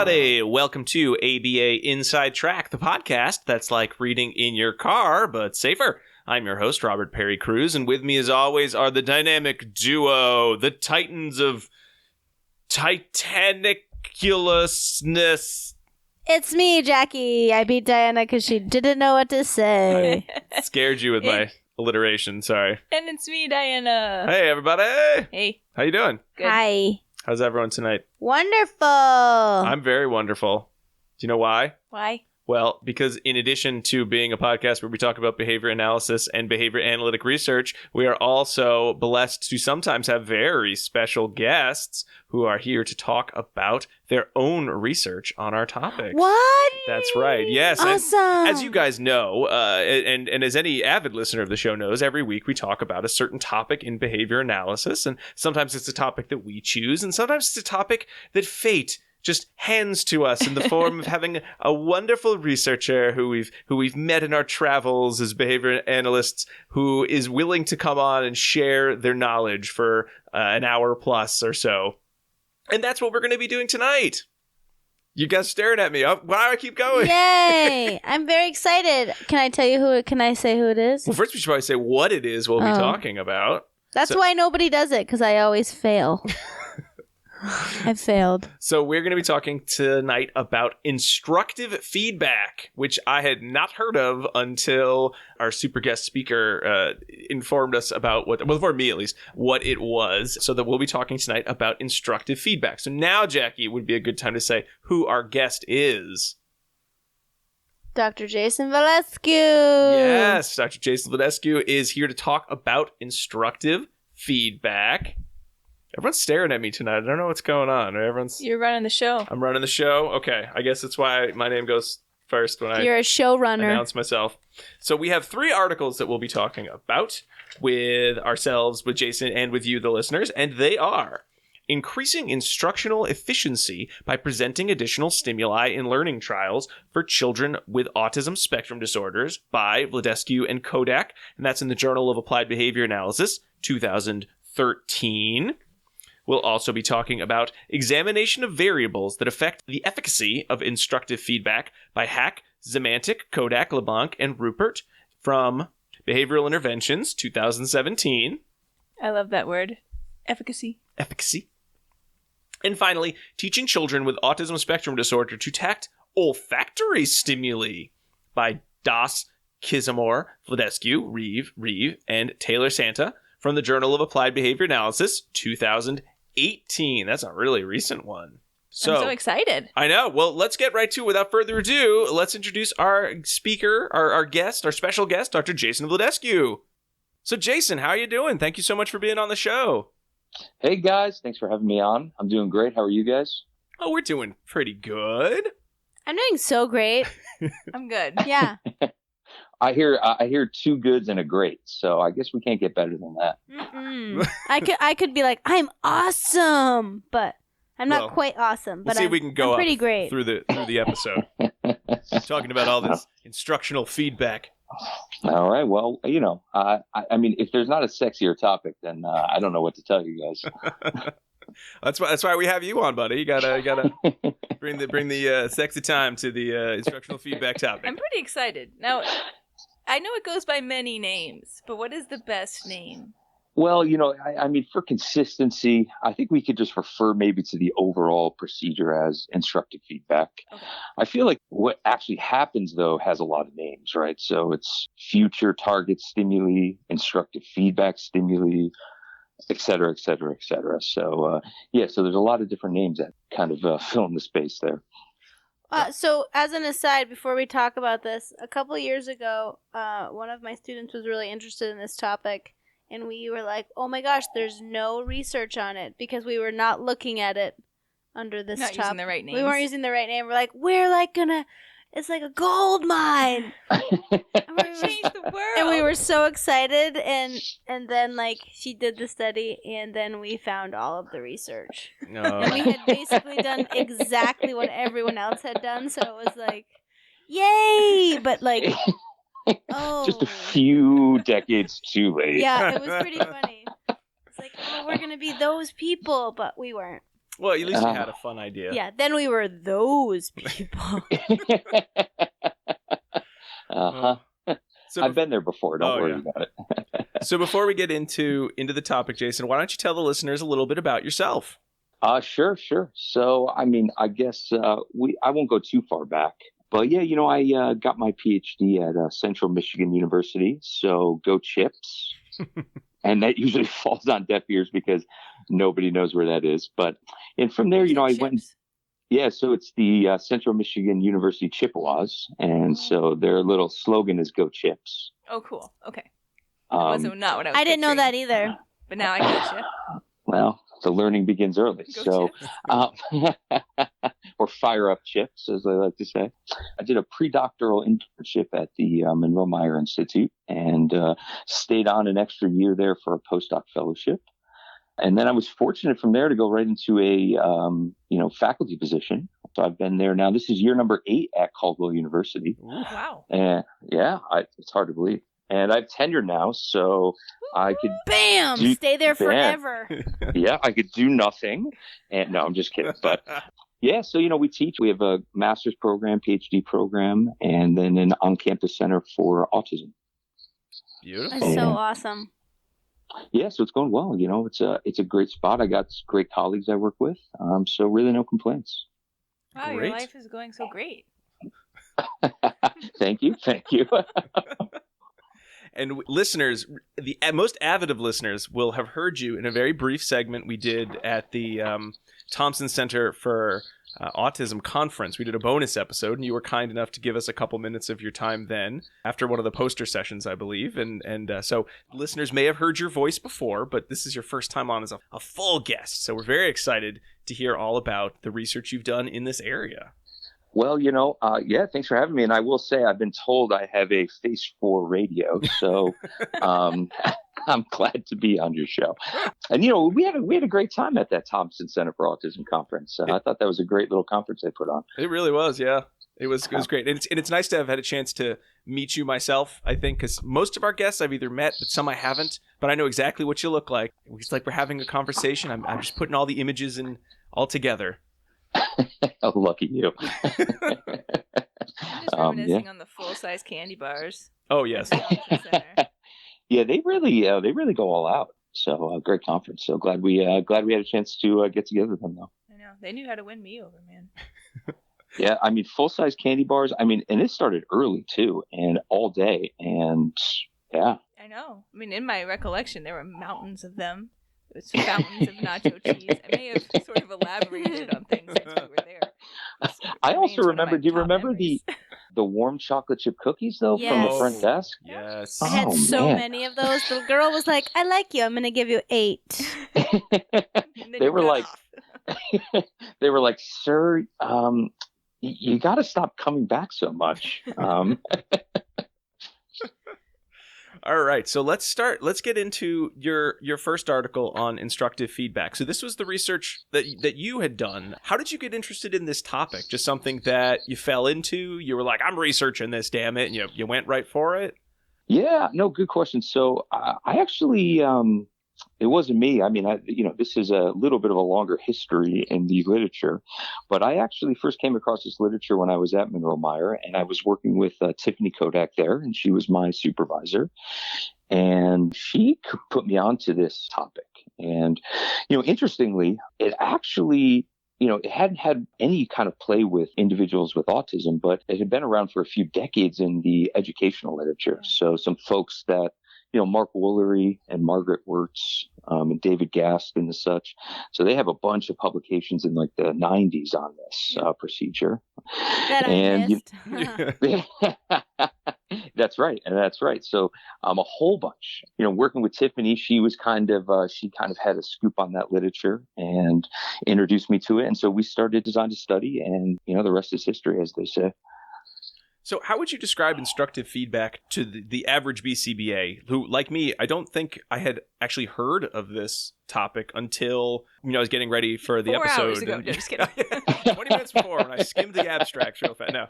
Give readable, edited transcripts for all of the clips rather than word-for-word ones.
everybody. Welcome to ABA Inside Track, the podcast that's like reading in your car, but safer. I'm your host, Robert Perry Cruz, and with me as always are the dynamic duo, the titans of Titaniculousness. It's me, Jackie. I beat Diana because she didn't know what to say. Scared you with my alliteration, sorry. And it's me, Diana. Hey, everybody. Hey. How you doing? Good. Hi. How's everyone tonight? Wonderful. I'm very wonderful. Do you know why? Why? Well, because in addition to being a podcast where we talk about behavior analysis and behavior analytic research, we are also blessed to sometimes have very special guests who are here to talk about their own research on our topics. What? That's right. Yes. Awesome. And as you guys know, and as any avid listener of the show knows, every week we talk about a certain topic in behavior analysis, and sometimes it's a topic that we choose, and sometimes it's a topic that fate just hands to us in the form of having a wonderful researcher who we've met in our travels as behavior analysts, who is willing to come on and share their knowledge for an hour plus or so. And that's what we're going to be doing tonight. You guys staring at me. Oh, why do I keep going? Yay. I'm very excited. Can I tell you can I say who it is? Well, first we should probably say what it is we'll be talking about. That's why nobody does it, because I always fail. I failed. So we're going to be talking tonight about instructive feedback, which I had not heard of until our super guest speaker informed us about for me at least, what it was. So that we'll be talking tonight about instructive feedback. So now, Jackie, would be a good time to say who our guest is. Dr. Jason Vladescu. Yes, Dr. Jason Vladescu is here to talk about instructive feedback. Everyone's staring at me tonight. I don't know what's going on. You're running the show. I'm running the show? Okay. I guess that's why my name goes first when You're a showrunner. Announce myself. So we have 3 articles that we'll be talking about with ourselves, with Jason, and with you, the listeners. And they are Increasing Instructional Efficiency by Presenting Additional Stimuli in Learning Trials for Children with Autism Spectrum Disorders by Vladescu and Kodak. And that's in the Journal of Applied Behavior Analysis, 2013. We'll also be talking about Examination of Variables that Affect the Efficacy of Instructive Feedback by Hack, Zemantic, Kodak, LeBlanc, and Ruppert from Behavioral Interventions, 2017. I love that word. Efficacy. Efficacy. And finally, Teaching Children with Autism Spectrum Disorder to Tact Olfactory Stimuli by Das, Kisamore, Vladescu, Reeve, and Taylor Santa from the Journal of Applied Behavior Analysis, 2018. That's a really recent one. I'm so excited. I know. Well, let's get right to it. Without further ado, let's introduce our speaker, our guest, our special guest, Dr. Jason Vladescu. So, Jason, how are you doing? Thank you so much for being on the show. Hey, guys. Thanks for having me on. I'm doing great. How are you guys? Oh, we're doing pretty good. I'm doing so great. I'm good. Yeah. I hear 2 goods and a great, so I guess we can't get better than that. I could be like, I'm awesome, but I'm not quite awesome. But we'll see if we can go I'm pretty up great through the episode. Talking about all this instructional feedback. All right. Well, I mean, if there's not a sexier topic, then I don't know what to tell you guys. That's why we have you on, buddy. You gotta bring the sexy time to the instructional feedback topic. I'm pretty excited. Now, I know it goes by many names, but what is the best name? Well, I mean, for consistency, I think we could just refer maybe to the overall procedure as instructive feedback. Okay. I feel like what actually happens, though, has a lot of names, right? So it's future target stimuli, instructive feedback stimuli, et cetera, et cetera, et cetera. So, so there's a lot of different names that kind of fill in the space there. So as an aside, before we talk about this, a couple of years ago, one of my students was really interested in this topic, and we were like, oh my gosh, there's no research on it, because we were not looking at it under this topic. Not using the right names. We weren't using the right name. We're like, it's like a gold mine. Change the world. And we were so excited, and then she did the study, and then we found all of the research. No. And we had basically done exactly what everyone else had done, so it was like, yay! But just a few decades too late. Yeah, it was pretty funny. It's like, we're gonna be those people, but we weren't. Well, at least you had a fun idea. Yeah, then we were those people. Uh-huh. So I've been there before. Don't worry about it. So before we get into the topic, Jason, why don't you tell the listeners a little bit about yourself? Sure. So, I mean, I guess I won't go too far back. But yeah, I got my PhD at Central Michigan University. So go Chips. And that usually falls on deaf ears because nobody knows where that is. And from there, I went. Yeah, so it's the Central Michigan University Chippewas. And so their little slogan is Go Chips. Oh, cool. Okay. That wasn't not what I was I didn't know that picturing. either. But now I gotcha. Well, the learning begins early. Go Or fire up chips, as I like to say. I did a pre-doctoral internship at the Monroe Meyer Institute and stayed on an extra year there for a postdoc fellowship. And then I was fortunate from there to go right into a faculty position. So I've been there now. This is year number 8 at Caldwell University. Wow. And it's hard to believe. And I have tenure now, so I could stay there forever. Yeah, I could do nothing. And no, I'm just kidding. But yeah, so we teach. We have a master's program, PhD program, and then an on-campus center for autism. Beautiful. That's so awesome. Yeah, so it's going well. It's a great spot. I got great colleagues I work with. So really no complaints. Wow, Great. your life is going so great. Thank you. And listeners, the most avid of listeners will have heard you in a very brief segment we did at the Thompson Center for Autism conference. We did a bonus episode, and you were kind enough to give us a couple minutes of your time then, after one of the poster sessions, I believe. And so listeners may have heard your voice before, but this is your first time on as a full guest. So we're very excited to hear all about the research you've done in this area. Well, thanks for having me. And I will say I've been told I have a face for radio, so I'm glad to be on your show. And we had a great time at that Thompson Center for Autism conference. I thought that was a great little conference they put on. It really was, yeah. It was great. And it's nice to have had a chance to meet you myself, I think, because most of our guests I've either met, but some I haven't. But I know exactly what you look like. It's like we're having a conversation. I'm just putting all the images in all together. Oh, lucky you. I'm just reminiscing on the full-size candy bars. Oh, yes. Yeah, they really go all out. So great conference. So glad we had a chance to get together with them, though. I know. They knew how to win me over, man. Yeah, I mean, full-size candy bars. I mean, and it started early, too, and all day. And, yeah. I know. I mean, in my recollection, there were mountains of them. It was fountains of nacho cheese. I may have sort of elaborated on things since we were there. I also remember, do you remember the warm chocolate chip cookies, though, from the front desk? Yes. I had so many of those. The girl was like, I like you. I'm going to give you 8. They were like, sir, you got to stop coming back so much. All right, so let's get into your first article on instructive feedback. So this was the research that you had done. How did you get interested in this topic? Just something that you fell into? You were like, I'm researching this, damn it, and you went right for it? Yeah, no, good question. So I actually, it wasn't me. I mean, this is a little bit of a longer history in the literature, but I actually first came across this literature when I was at Monroe Meyer, and I was working with Tiffany Kodak there, and she was my supervisor, and she put me onto this topic. And, interestingly, it actually, it hadn't had any kind of play with individuals with autism, but it had been around for a few decades in the educational literature. So some folks that, Mark Woolery and Margaret Wirtz, and David Gast and such. So they have a bunch of publications in like the 90s on this procedure. That I missed. That's right. So a whole bunch, working with Tiffany, she kind of had a scoop on that literature and introduced me to it. And so we started Design to Study, and, the rest is history, as they say. So how would you describe instructive feedback to the average BCBA who, like me, I don't think I had actually heard of this topic until, I was getting ready for the 4 episode. hours ago. No, just kidding. 20 minutes before, when I skimmed the abstracts real fast. No,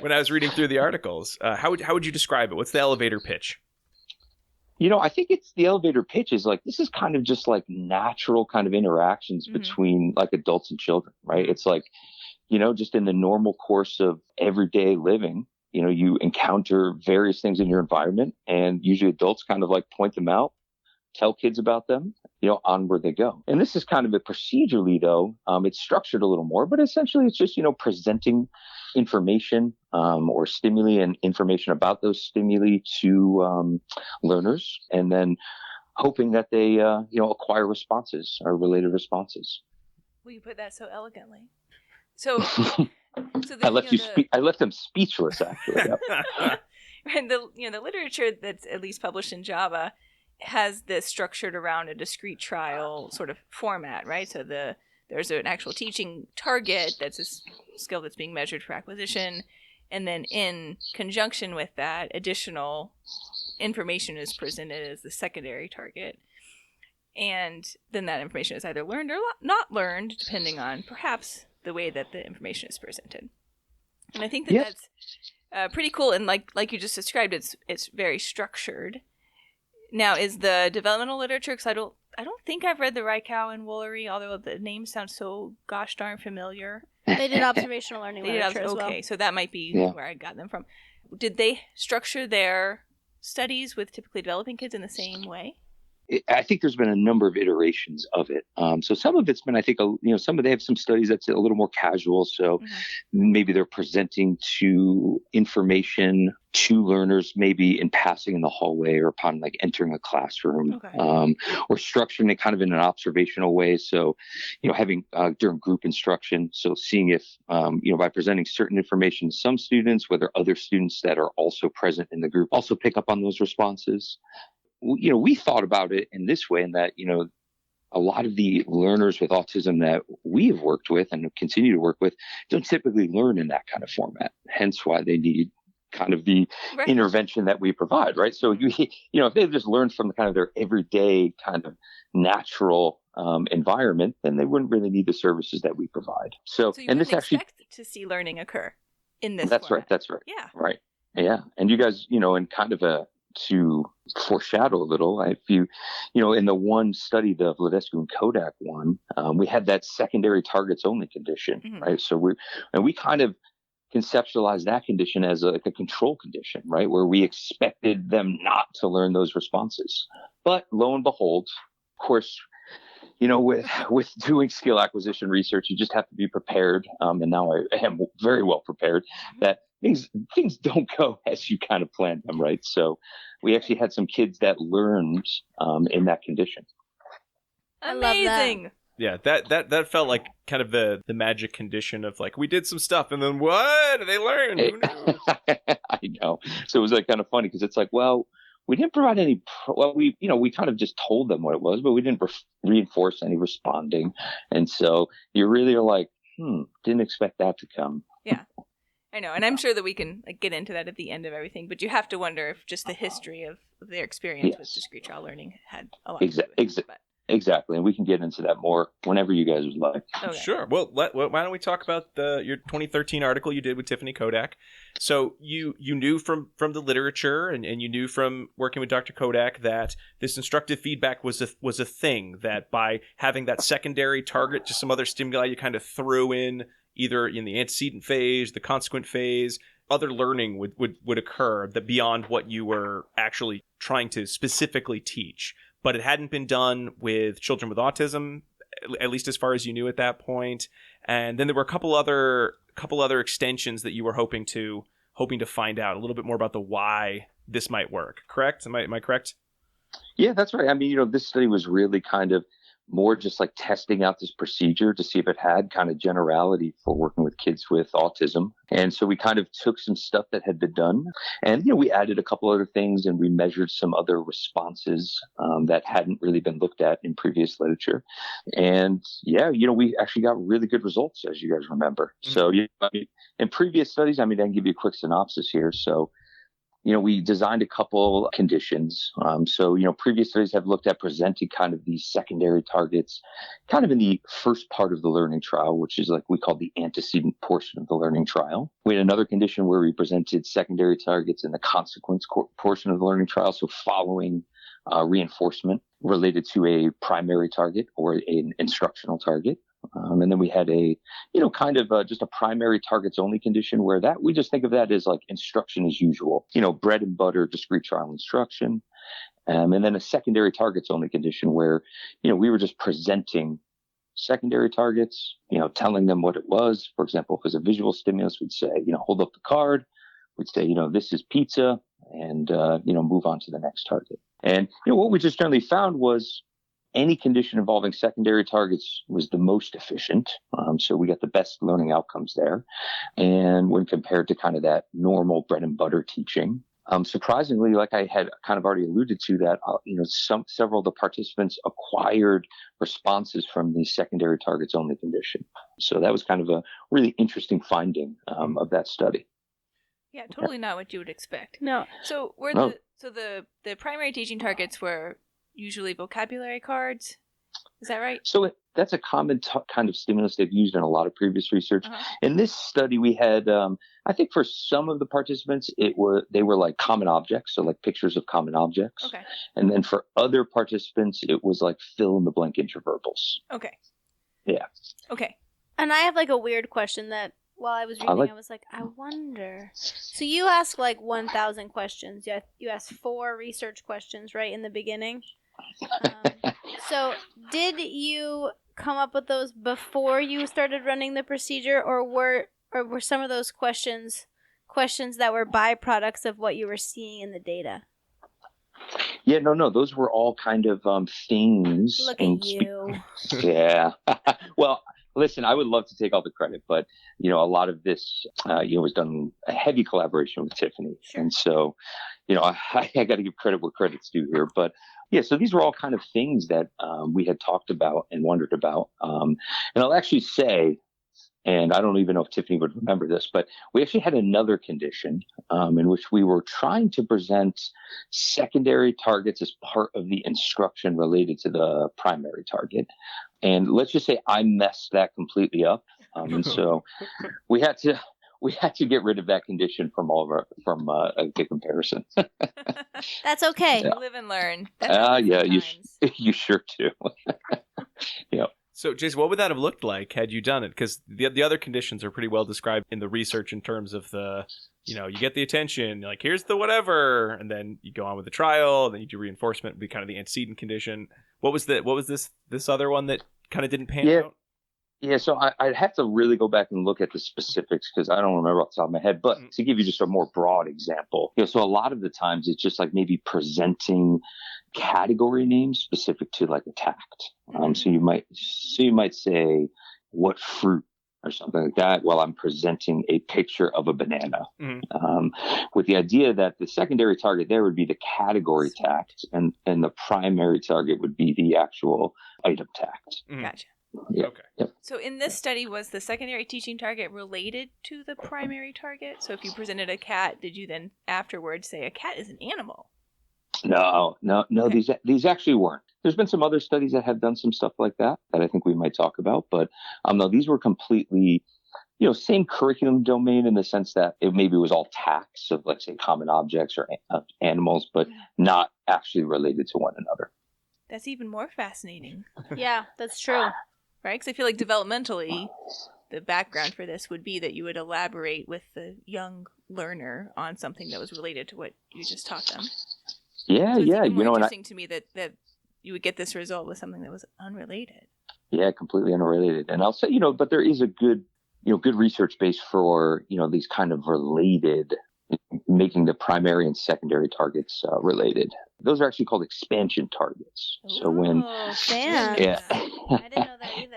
when I was reading through the articles. How would you describe it? What's the elevator pitch? I think it's the elevator pitch is like, this is kind of just like natural kind of interactions between like adults and children, right? It's like, just in the normal course of everyday living, you encounter various things in your environment, and usually adults kind of like point them out, tell kids about them, onward they go. And this is kind of a procedurally, though, it's structured a little more, but essentially it's just, presenting information or stimuli and information about those stimuli to learners, and then hoping that they, acquire responses or related responses. Well, you put that so elegantly. So, I left them speechless, actually. Yep. And the literature that's at least published in Java has this structured around a discrete trial sort of format, right? So there's an actual teaching target that's a skill that's being measured for acquisition, and then in conjunction with that, additional information is presented as the secondary target. And then that information is either learned or not learned, depending on perhaps the way that the information is presented. And I think that that's pretty cool. And like you just described, it's very structured. Now, is the developmental literature, because I don't think I've read the Reichow and Woolery, although the names sound so gosh darn familiar. They did observational learning literature as well. Okay, so that might be where I got them from. Did they structure their studies with typically developing kids in the same way? I think there's been a number of iterations of it. So some of it's been, I think, they have some studies that's a little more casual. So maybe they're presenting to information to learners, maybe in passing in the hallway or upon like entering a classroom, or structuring it kind of in an observational way. So, having during group instruction. So seeing if, by presenting certain information to some students, whether other students that are also present in the group also pick up on those responses. We thought about it in this way, in that, a lot of the learners with autism that we have worked with and continue to work with don't typically learn in that kind of format. Hence why they need kind of the intervention that we provide, right? So, if they just learned from the kind of their everyday kind of natural environment, then they wouldn't really need the services that we provide. So you wouldn't expect to see learning occur in this format. That's right. Yeah. Right. Yeah. And you guys, in kind of to foreshadow a little, if you, in the one study, the Vladescu and Kodak one, we had that secondary targets only condition, right? So we kind of conceptualized that condition as a control condition, right? Where we expected them not to learn those responses. But lo and behold, of course, with doing skill acquisition research, you just have to be prepared. And now I am very well prepared that things don't go as you kind of planned them, right? So we actually had some kids that learned in that condition. Amazing. Yeah, that felt like kind of the magic condition of like, we did some stuff and then what? They learned. Who knew? I know. So it was like kind of funny because it's like, well, we didn't provide any, we kind of just told them what it was, but we didn't reinforce any responding. And so you really are like, didn't expect that to come. Yeah. I know, and I'm sure that we can get into that at the end of everything, but you have to wonder if just the history of their experience with discrete trial learning had a lot to do with it. Exactly, and we can get into that more whenever you guys would like. Okay. Sure. Well, why don't we talk about your 2013 article you did with Tiffany Kodak? So you knew from the literature and you knew from working with Dr. Kodak that this instructive feedback was a thing, that by having that secondary target to some other stimuli you kind of threw in, either in the antecedent phase, the consequent phase, other learning would occur that beyond what you were actually trying to specifically teach. But it hadn't been done with children with autism, at least as far as you knew at that point. And then there were a couple other extensions that you were hoping to find out a little bit more about the why this might work. Correct? Am I correct? Yeah, that's right. I mean, this study was really kind of more just like testing out this procedure to see if it had kind of generality for working with kids with autism. And so we kind of took some stuff that had been done and, we added a couple other things and we measured some other responses that hadn't really been looked at in previous literature. And we actually got really good results, as you guys remember. Mm-hmm. So in previous studies, I can give you a quick synopsis here. So we designed a couple conditions. Previous studies have looked at presenting kind of these secondary targets kind of in the first part of the learning trial, which is like we call the antecedent portion of the learning trial. We had another condition where we presented secondary targets in the consequence portion of the learning trial. So following reinforcement related to a primary target or an instructional target. And then we had just a primary targets only condition where that we just think of that as like instruction as usual, bread and butter, discrete trial instruction. And then a secondary targets only condition where, we were just presenting secondary targets, telling them what it was. For example, if it was a visual stimulus, we'd say, hold up the card. We'd say, this is pizza, and, move on to the next target. And, what we just generally found was any condition involving secondary targets was the most efficient. So we got the best learning outcomes there. And when compared to kind of that normal bread and butter teaching, surprisingly, like I had kind of already alluded to that, several of the participants acquired responses from the secondary targets only condition. So that was kind of a really interesting finding of that study. Yeah, totally not what you would expect. No. So the primary teaching targets were usually vocabulary cards. Is that right? So that's a common kind of stimulus they've used in a lot of previous research. Uh-huh. In this study, we had, I think for some of the participants, they were like common objects, so like pictures of common objects. Okay. And then for other participants, it was like fill in the blank interverbals. Okay. Yeah. Okay. And I have like a weird question that while I was reading, I was like, I wonder. So you ask like 1,000 questions. You asked 4 research questions, right, in the beginning? So did you come up with those before you started running the procedure, or were some of those questions that were byproducts of what you were seeing in the data? Yeah, no, those were all kind of things. Look at you. Yeah. Well, listen, I would love to take all the credit, but a lot of this, was done a heavy collaboration with Tiffany, Sure. And so, I got to give credit where credit's due here. But yeah, so these were all kind of things that we had talked about and wondered about. And I'll actually say, and I don't even know if Tiffany would remember this, but we actually had another condition in which we were trying to present secondary targets as part of the instruction related to the primary target. And let's just say I messed that completely up. And so we had to get rid of that condition from the comparison. That's okay. Yeah. Live and learn. Yeah, you sure do. Yeah. So, Jason, what would that have looked like had you done it? Because the other conditions are pretty well described in the research in terms of the, you get the attention, like, here's the whatever, and then you go on with the trial, and then you do reinforcement, would be kind of the antecedent condition. What was this other one that kind of didn't pan out? Yeah, so I'd have to really go back and look at the specifics because I don't remember off the top of my head. But to give you just a more broad example, so a lot of the times it's just like maybe presenting category names specific to like a tact. So you might say what fruit or something like that while I'm presenting a picture of a banana, with the idea that the secondary target there would be the category tact and the primary target would be the actual item tact. Gotcha. Yeah. Okay. Yep. So in this study, was the secondary teaching target related to the primary target? So if you presented a cat, did you then afterwards say a cat is an animal? No. Okay. These actually weren't. There's been some other studies that have done some stuff like that I think we might talk about, but no, these were completely, same curriculum domain in the sense that it maybe was all tacts of, let's say, common objects or animals, but not actually related to one another. That's even more fascinating. Yeah, that's true. Right? Because I feel like developmentally, the background for this would be that you would elaborate with the young learner on something that was related to what you just taught them. Yeah, so it's yeah. even more interesting to me that you would get this result with something that was unrelated. Yeah, completely unrelated. And I'll say, but there is a good research base for, these kind of related, making the primary and secondary targets related. Those are actually called expansion targets. So when, yeah, I didn't know that either.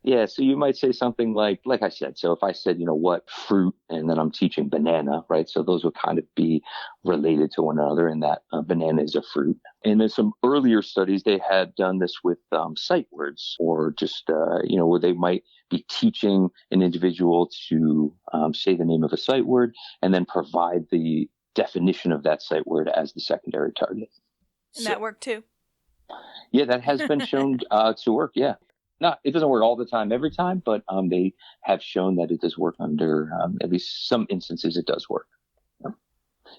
Yeah, so you might say something like I said, so if I said, what fruit, and then I'm teaching banana, right? So those would kind of be related to one another in that banana is a fruit. And in some earlier studies, they had done this with sight words or just, where they might be teaching an individual to say the name of a sight word and then provide the definition of that sight word as the secondary target. And that worked too? Yeah, that has been shown to work, yeah. It doesn't work all the time, every time, but they have shown that it does work under at least some instances. It does work.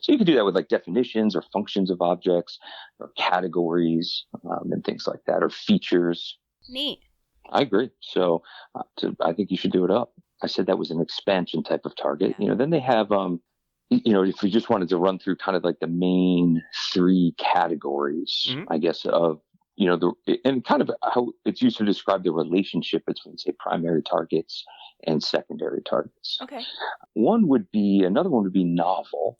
So you can do that with like definitions or functions of objects or categories and things like that, or features. Neat. I agree. So I think you should do it up. I said that was an expansion type of target. Then they have, if we just wanted to run through kind of like the main three categories, I guess, of, and kind of how it's used to describe the relationship between, say, primary targets and secondary targets. Okay. Another one would be novel,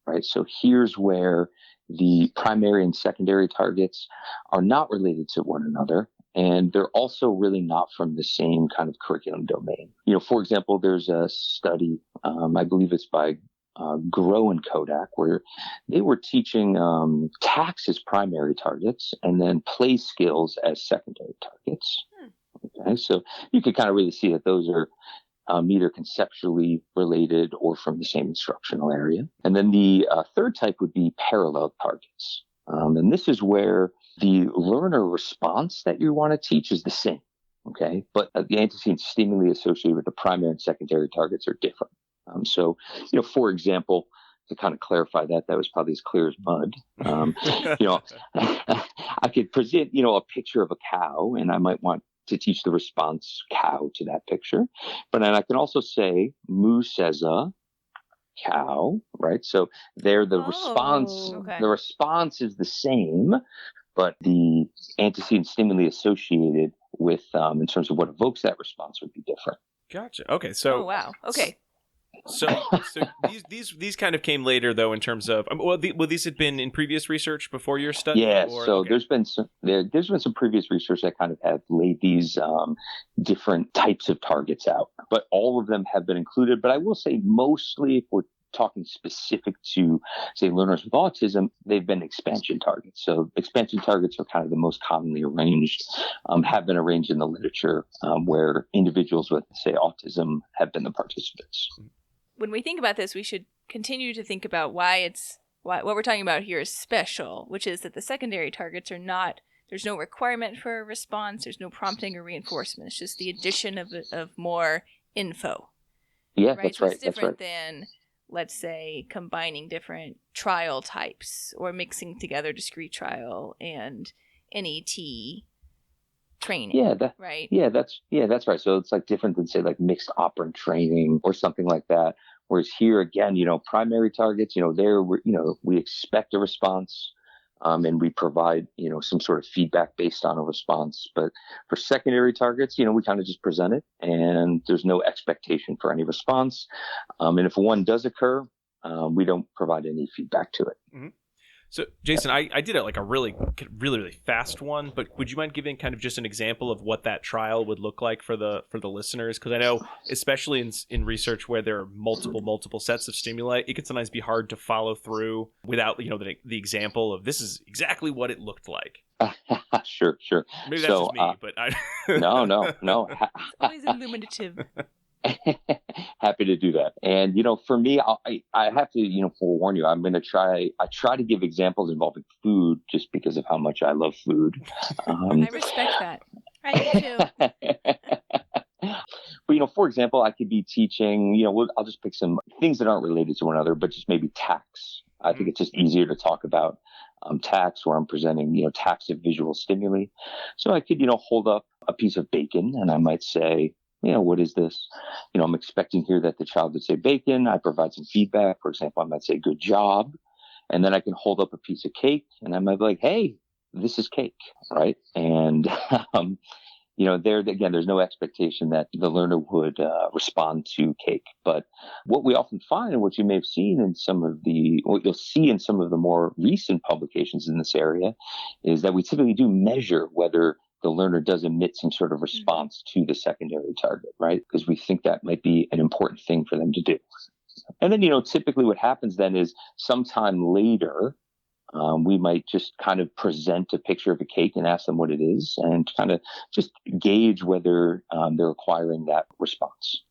right? So here's where the primary and secondary targets are not related to one another. And they're also really not from the same kind of curriculum domain. For example, there's a study, I believe it's by Grow and Kodak, where they were teaching tacts as primary targets and then play skills as secondary targets. Okay, so you could kind of really see that those are either conceptually related or from the same instructional area. And then the third type would be parallel targets. And this is where the learner response that you want to teach is the same, okay? But the antecedent stimuli associated with the primary and secondary targets are different. So, for example, to kind of clarify that was probably as clear as mud. I could present, a picture of a cow, and I might want to teach the response cow to that picture. But then I can also say, Moo says a cow, right? So there the response is the same, but the antecedent stimuli associated with in terms of what evokes that response would be different. Gotcha. Okay. So. Oh wow. Okay. So these kind of came later though in terms of these had been in previous research before your study. Yeah. There's been some previous research that kind of have laid these different types of targets out, but all of them have been included. But I will say mostly if we're talking specific to, say, learners with autism, they've been expansion targets. So expansion targets are kind of the most commonly arranged, have been arranged in the literature where individuals with, say, autism have been the participants. When we think about this, we should continue to think about why what we're talking about here is special, which is that the secondary targets are not, there's no requirement for a response, there's no prompting or reinforcement. It's just the addition of more info. Yeah, right? That's so right. It's different than, let's say, combining different trial types or mixing together discrete trial and NET training. Right. Yeah, that's right. So it's like different than, say, like mixed operant training or something like that. Whereas here again, primary targets, there we expect a response, and we provide, some sort of feedback based on a response. But for secondary targets, we kind of just present it, and there's no expectation for any response. And if one does occur, we don't provide any feedback to it. Mm-hmm. So, Jason, I did like a really, really, really fast one, but would you mind giving kind of just an example of what that trial would look like for the listeners? Because I know, especially in research where there are multiple sets of stimuli, it can sometimes be hard to follow through without the example of this is exactly what it looked like. Sure. Maybe that's just me, but I. No. It's always illuminative. Happy to do that. And, for me, I have to, forewarn you, I'm going to try to give examples involving food just because of how much I love food. I respect that. I do too. But, for example, I could be teaching, I'll just pick some things that aren't related to one another, but just maybe tacts. I think it's just easier to talk about tacts where I'm presenting, tacts of visual stimuli. So I could, hold up a piece of bacon and I might say, what is this? I'm expecting here that the child would say bacon. I provide some feedback. For example, I might say good job. And then I can hold up a piece of cake and I might be like, hey, this is cake, right? And, there again, there's no expectation that the learner would respond to cake. But what we often find, and what you may have seen in what you'll see in some of the more recent publications in this area, is that we typically do measure whether the learner does emit some sort of response to the secondary target, right? Because we think that might be an important thing for them to do. And then, typically what happens then is sometime later, we might just kind of present a picture of a cake and ask them what it is and kind of just gauge whether they're acquiring that response.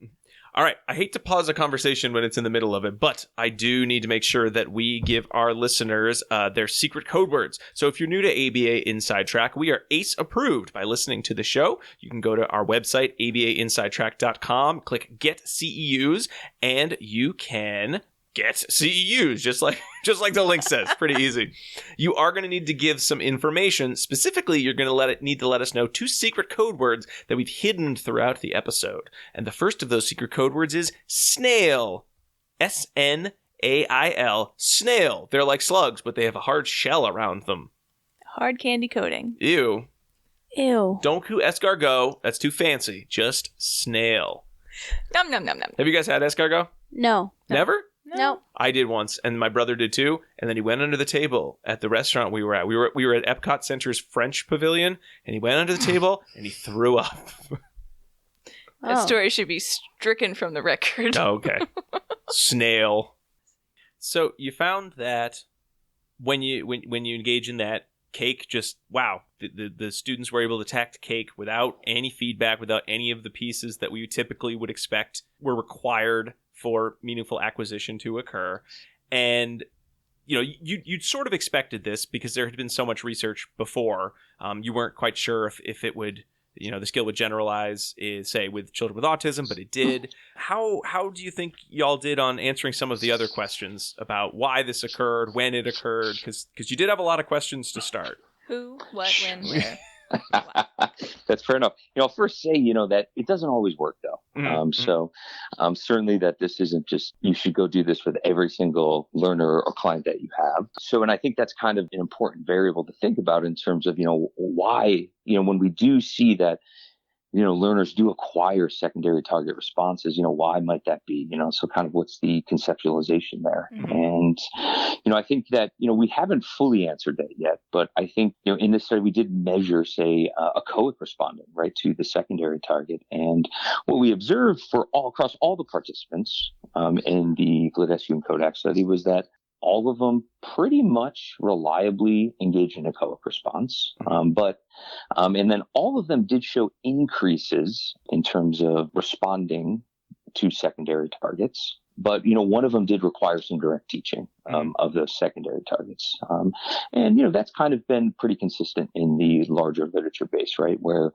All right. I hate to pause a conversation when it's in the middle of it, but I do need to make sure that we give our listeners their secret code words. So if you're new to ABA Inside Track, we are ACE approved by listening to the show. You can go to our website, abainsidetrack.com, click Get CEUs, and you can get CEUs, just like the link says. Pretty easy. You are going to need to give some information. Specifically, you're going to need to let us know 2 secret code words that we've hidden throughout the episode. And the first of those secret code words is snail. SNAIL. Snail. They're like slugs, but they have a hard shell around them. Hard candy coating. Ew. Ew. Don't do escargot. That's too fancy. Just snail. Nom nom nom nom. Have you guys had escargot? No. Never? No. I did once, and my brother did too. And then he went under the table at the restaurant we were at. We were at Epcot Center's French Pavilion, and he went under the table and he threw up. That story should be stricken from the record. Okay. Snail. So you found that when you engage in that, cake just wow. The students were able to tact cake without any feedback, without any of the pieces that we typically would expect were required for meaningful acquisition to occur. And you'd sort of expected this because there had been so much research before. You weren't quite sure if it would, the skill would generalize, say, with children with autism, but it did. How do you think y'all did on answering some of the other questions about why this occurred, when it occurred? Because you did have a lot of questions to start. Who, what, when, where? That's fair enough. I'll first say, that it doesn't always work though. Mm-hmm. So certainly that this isn't just, you should go do this with every single learner or client that you have. So, and I think that's kind of an important variable to think about in terms of, why, when we do see that, learners do acquire secondary target responses, why might that be? So kind of what's the conceptualization there? Mm-hmm. And, I think that, we haven't fully answered that yet, but I think, in this study, we did measure, say, a cohort respondent, right, to the secondary target. And what we observed across all the participants in the Vladescu and Kodak study was that all of them pretty much reliably engaged in a cohort response. And then all of them did show increases in terms of responding to secondary targets. But, one of them did require some direct teaching of those secondary targets. And that's kind of been pretty consistent in the larger literature base, right, where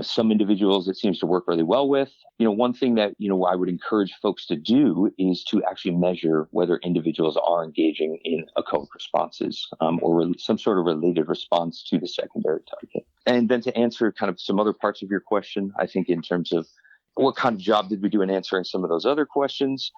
some individuals it seems to work really well with. One thing that, I would encourage folks to do is to actually measure whether individuals are engaging in a cohort responses or some sort of related response to the secondary target. And then to answer kind of some other parts of your question, I think in terms of what kind of job did we do in answering some of those other questions?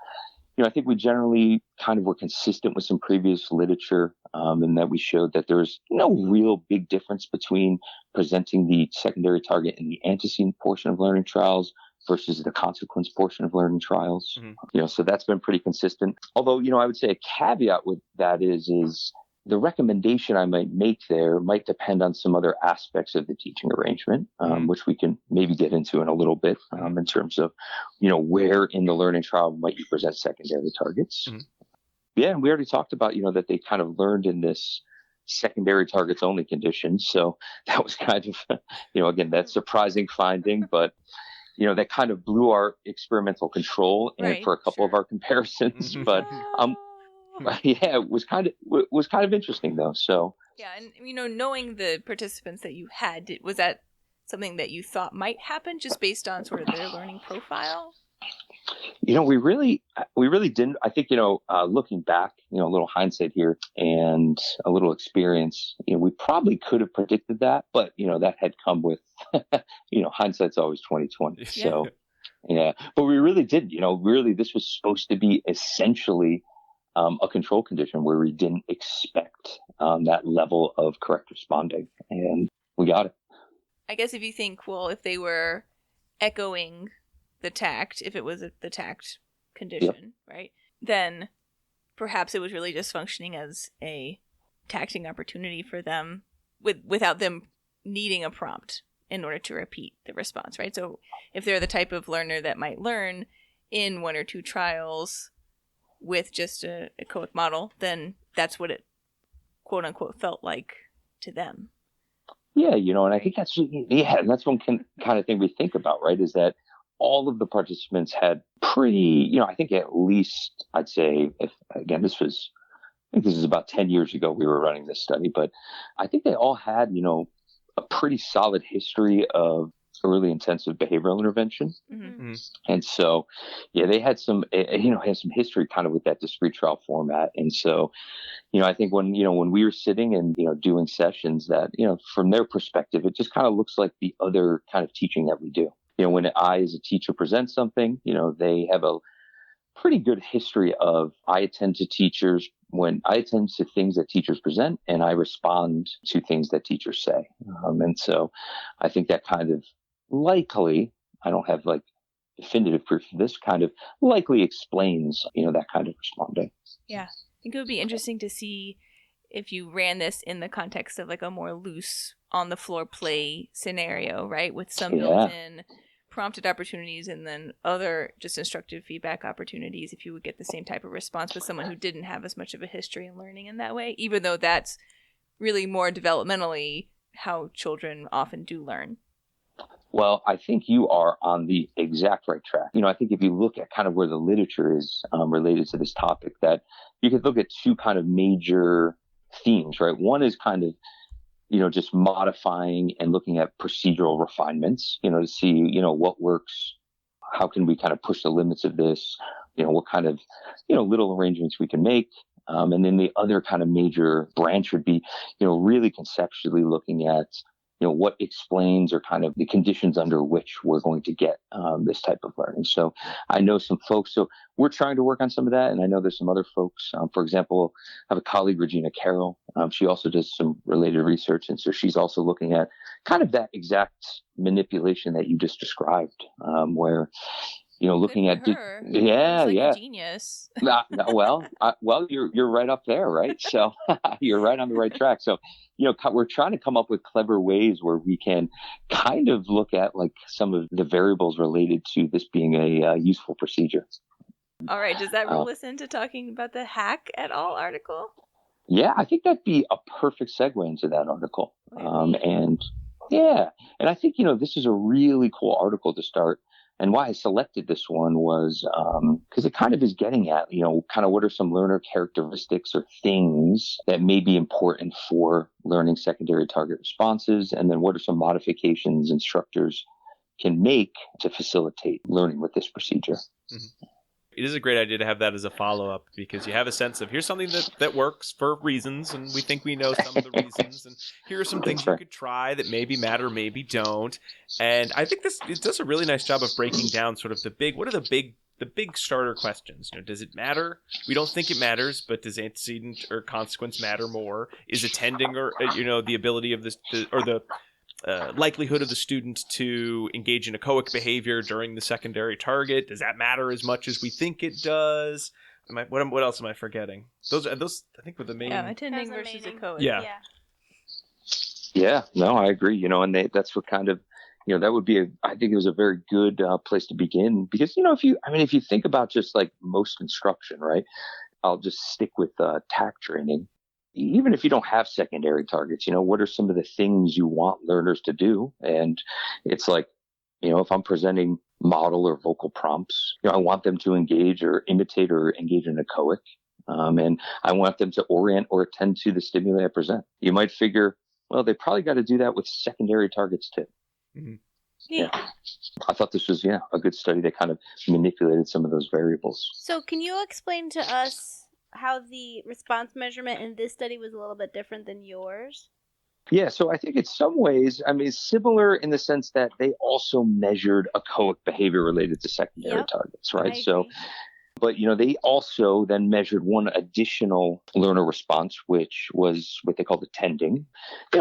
I think we generally kind of were consistent with some previous literature in that we showed that there's no real big difference between presenting the secondary target in the antecedent portion of learning trials versus the consequence portion of learning trials. Mm-hmm. So that's been pretty consistent. Although, I would say a caveat with that is the recommendation I might make there might depend on some other aspects of the teaching arrangement, which we can maybe get into in a little bit in terms of, where in the learning trial might you present secondary targets. Mm-hmm. Yeah, and we already talked about, that they kind of learned in this secondary targets only condition. So that was kind of, again, that surprising finding, but, that kind of blew our experimental control and for a couple of our comparisons. But yeah, it was kind of interesting though. So yeah, and knowing the participants that you had, was that something that you thought might happen just based on sort of their learning profile? We really didn't. I think, looking back, a little hindsight here and a little experience, we probably could have predicted that, but, that had come with, hindsight's always 20/20. So, yeah, but we really did, really, this was supposed to be essentially a control condition where we didn't expect that level of correct responding, and we got it. I guess if you think, well, if they were echoing the tact, if it was the tact condition, right, then perhaps it was really just functioning as a tacting opportunity for them without them needing a prompt in order to repeat the response, right? So if they're the type of learner that might learn in 1 or 2 trials with just a cohort model, then that's what it quote unquote felt like to them. Yeah, and I think that's one kind of thing we think about, right? Is that all of the participants had pretty, I think at least I'd say, this is about 10 years ago we were running this study, but I think they all had, a pretty solid history of a really intensive behavioral intervention. Mm-hmm. And so, they had some, had some history kind of with that discrete trial format. And so, I think when we were sitting and, doing sessions that, from their perspective, it just kind of looks like the other kind of teaching that we do. When I, as a teacher, present something, they have a pretty good history of, I attend to things that teachers present, and I respond to things that teachers say. And so I think that kind of likely, I don't have like definitive proof of this, kind of likely explains, that kind of responding. Yeah. I think it would be interesting to see if you ran this in the context of like a more loose on the floor play scenario, right? With some built-in prompted opportunities and then other just instructive feedback opportunities, if you would get the same type of response with someone who didn't have as much of a history in learning in that way, even though that's really more developmentally how children often do learn. Well, I think you are on the exact right track. I think if you look at kind of where the literature is related to this topic, that you could look at two kind of major themes, right? One is kind of, just modifying and looking at procedural refinements, to see, what works, how can we kind of push the limits of this, what kind of, little arrangements we can make. And then the other kind of major branch would be, really conceptually looking at, what explains or kind of the conditions under which we're going to get this type of learning. So I know some folks, so we're trying to work on some of that. And I know there's some other folks, for example, I have a colleague, Regina Carroll. She also does some related research. And so she's also looking at kind of that exact manipulation that you just described, where, looking at, her. A genius. Well, you're right up there, right? So you're right on the right track. So, we're trying to come up with clever ways where we can kind of look at like some of the variables related to this being a useful procedure. All right. Does that roll us into talking about the hack at all article? Yeah, I think that'd be a perfect segue into that article. And I think, this is a really cool article to start. And why I selected this one was because it kind of is getting at, kind of what are some learner characteristics or things that may be important for learning secondary target responses, and then what are some modifications instructors can make to facilitate learning with this procedure. Mm-hmm. It is a great idea to have that as a follow-up, because you have a sense of, here's something that works for reasons, and we think we know some of the reasons, and here are some things you could try that maybe matter, maybe don't. And I think it does a really nice job of breaking down sort of what are the big starter questions. Does it matter? We don't think it matters, but does antecedent or consequence matter more? Is attending or the ability of this or the likelihood of the student to engage in echoic behavior during the secondary target, does that matter as much as we think it does? What else am I forgetting? Those I think were the main. Yeah, attending versus echoic. Yeah, no, I agree. And that's what kind of, that would be I think it was a very good place to begin, because if you think about just like most instruction, right? I'll just stick with tact training. Even if you don't have secondary targets, what are some of the things you want learners to do? And it's like, if I'm presenting model or vocal prompts, I want them to engage or imitate or engage in echoic. And I want them to orient or attend to the stimuli I present. You might figure, well, they probably got to do that with secondary targets too. Mm-hmm. Yeah. I thought this was, a good study that kind of manipulated some of those variables. So can you explain to us how the response measurement in this study was a little bit different than yours? Yeah, so I think in some ways, it's similar in the sense that they also measured echoic behavior related to secondary targets, right? So, but, they also then measured one additional learner response, which was what they called attending.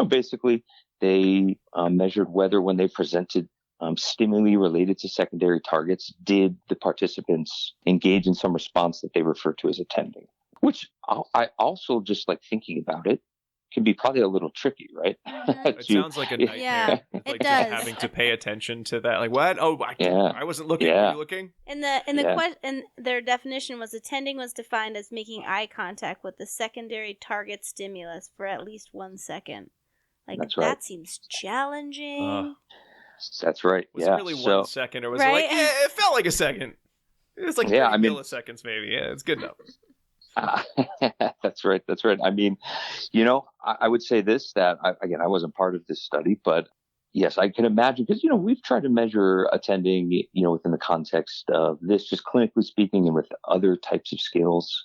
Basically, they measured whether when they presented stimuli related to secondary targets, did the participants engage in some response that they refer to as attending, which I also just like thinking about it can be probably a little tricky, right? It sounds like a nightmare. Yeah, like it does. Having to pay attention to that. Like, what? Oh, I wasn't looking. Were you looking? In their definition was attending was defined as making eye contact with the secondary target stimulus for at least 1 second. Like, that seems challenging. That's right. Was it really 1 second, or was it like, it felt like a second? It was like 30 milliseconds maybe. Yeah, it's good enough. That's right. I would say this, that I wasn't part of this study, but yes, I can imagine, because, we've tried to measure attending, within the context of this, just clinically speaking, and with other types of skills,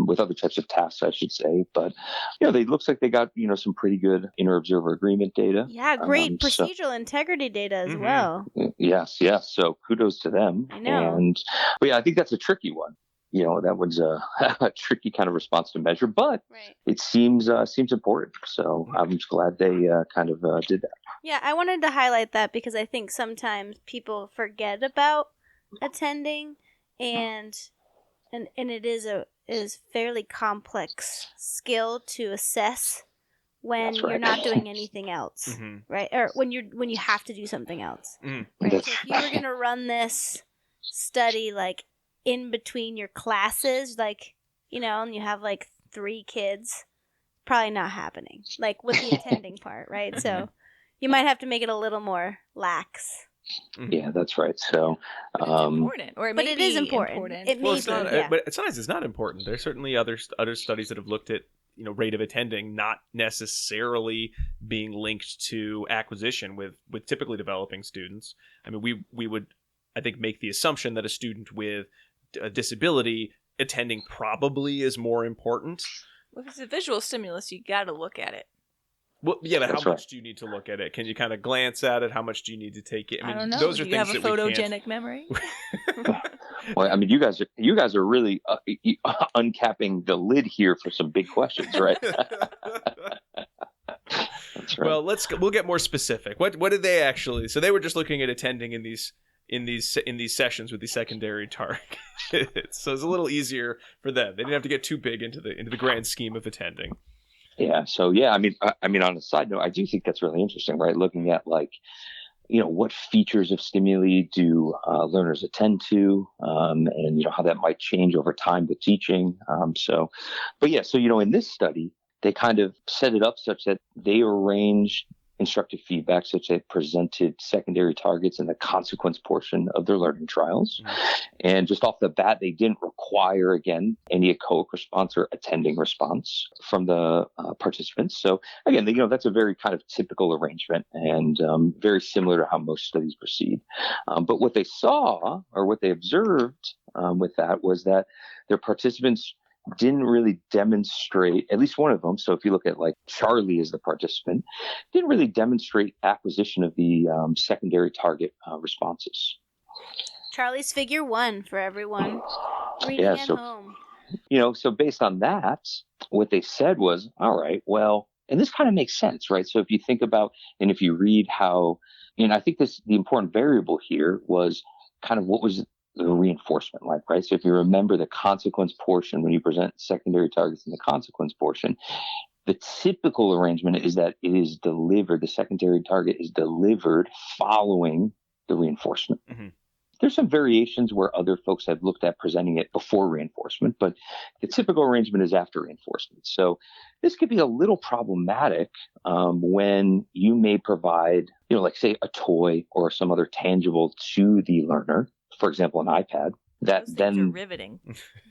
with other types of tasks, I should say. But, it looks like they got, some pretty good inter-observer agreement data. Yeah, great procedural integrity data as well. Yes. So kudos to them. I know. But yeah, I think that's a tricky one. That was a tricky kind of response to measure, but it seems important. So I'm just glad they kind of did that. Yeah, I wanted to highlight that because I think sometimes people forget about attending, and it is fairly complex skill to assess when you're not doing anything else, right? Or when you have to do something else. Right? So if you were gonna run this study like in between your classes, like, and you have like 3 kids, probably not happening, like with the attending part, right? So you might have to make it a little more lax. Yeah, that's right. So, but it's important, or it is important. It may be, but sometimes it's not important. There's certainly other studies that have looked at rate of attending not necessarily being linked to acquisition with typically developing students. I mean, we would, I think, make the assumption that a student with a disability attending probably is more important. Well, if it's a visual stimulus, you got to look at it. Well, yeah, but how much do you need to look at it? Can you kind of glance at it? How much do you need to take it? I don't know. Those are things that we can't. Do you have a photogenic memory? Well, I mean, you guys are really uncapping the lid here for some big questions, right? That's right. Well, we'll get more specific. What did they actually? So they were just looking at attending in these sessions with the secondary targets. So it's a little easier for them. They didn't have to get too big into the grand scheme of attending. Yeah. So yeah, I mean, on a side note, I do think that's really interesting, right? Looking at what features of stimuli do learners attend to, and how that might change over time with teaching. So in this study, they kind of set it up such that they arranged instructive feedback such that presented secondary targets in the consequence portion of their learning trials. And just off the bat, they didn't require, again, any echoic response or attending response from the participants. So again, that's a very kind of typical arrangement and very similar to how most studies proceed. But what they saw, or what they observed with that, was that their participants didn't really demonstrate, at least one of them. So if you look at like Charlie as the participant, didn't really demonstrate acquisition of the secondary target responses. Charlie's figure 1 for everyone reading at home. So based on that, what they said was, all right, well, and this kind of makes sense, right? So if you think about, and if you read how, I think the important variable here was kind of what was the reinforcement like, right? So if you remember the consequence portion, when you present secondary targets in the consequence portion, the typical arrangement is that it is delivered, the secondary target is delivered following the reinforcement. There's some variations where other folks have looked at presenting it before reinforcement, but the typical arrangement is after reinforcement. So this could be a little problematic when you may provide, like say a toy or some other tangible to the learner, for example, an iPad, that those then things are riveting.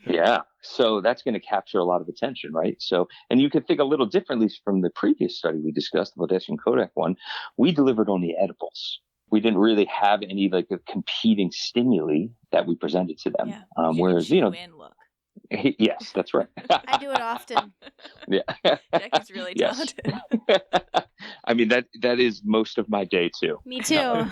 Yeah. So that's going to capture a lot of attention, right? So, and you can think a little differently from the previous study we discussed, the Vladescu and Kodak one. We delivered only edibles. We didn't really have any like a competing stimuli that we presented to them. Yeah. Whereas, and look. Yes, that's right. I do it often. Yeah. Jackie's really talented. I mean, that is most of my day too. Me too.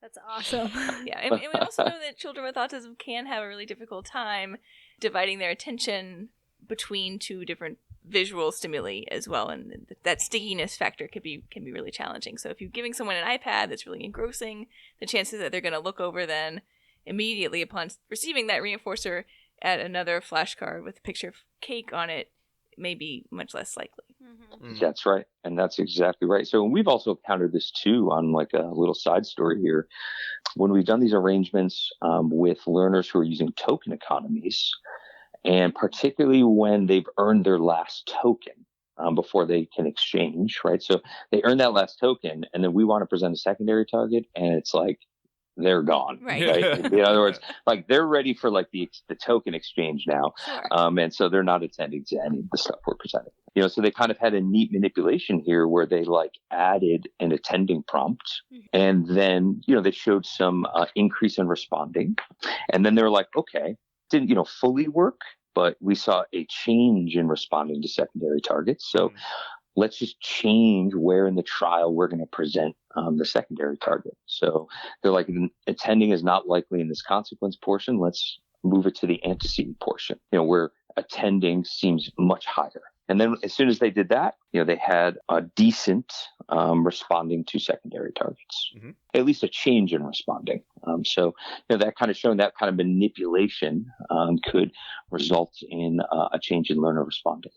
That's awesome. Yeah, and we also know that children with autism can have a really difficult time dividing their attention between 2 different visual stimuli as well, and that stickiness factor can be really challenging. So if you're giving someone an iPad that's really engrossing, the chances that they're going to look over then immediately upon receiving that reinforcer at another flashcard with a picture of cake on it may be much less likely. That's right. And that's exactly right. So we've also encountered this too on like a little side story here. When we've done these arrangements with learners who are using token economies, and particularly when they've earned their last token before they can exchange, right? So they earn that last token and then we want to present a secondary target and it's like, they're gone, right? In other words, like they're ready for like the token exchange now. Sure. And so they're not attending to any of the stuff we're presenting. So they kind of had a neat manipulation here where they like added an attending prompt, and then, they showed some increase in responding. And then they were like, okay, didn't, fully work, but we saw a change in responding to secondary targets. So let's just change where in the trial we're going to present the secondary target. So they're like, attending is not likely in this consequence portion. Let's move it to the antecedent portion, where attending seems much higher. And then as soon as they did that, they had a decent responding to secondary targets, at least a change in responding. So that kind of showing that kind of manipulation could result in a change in learner responding.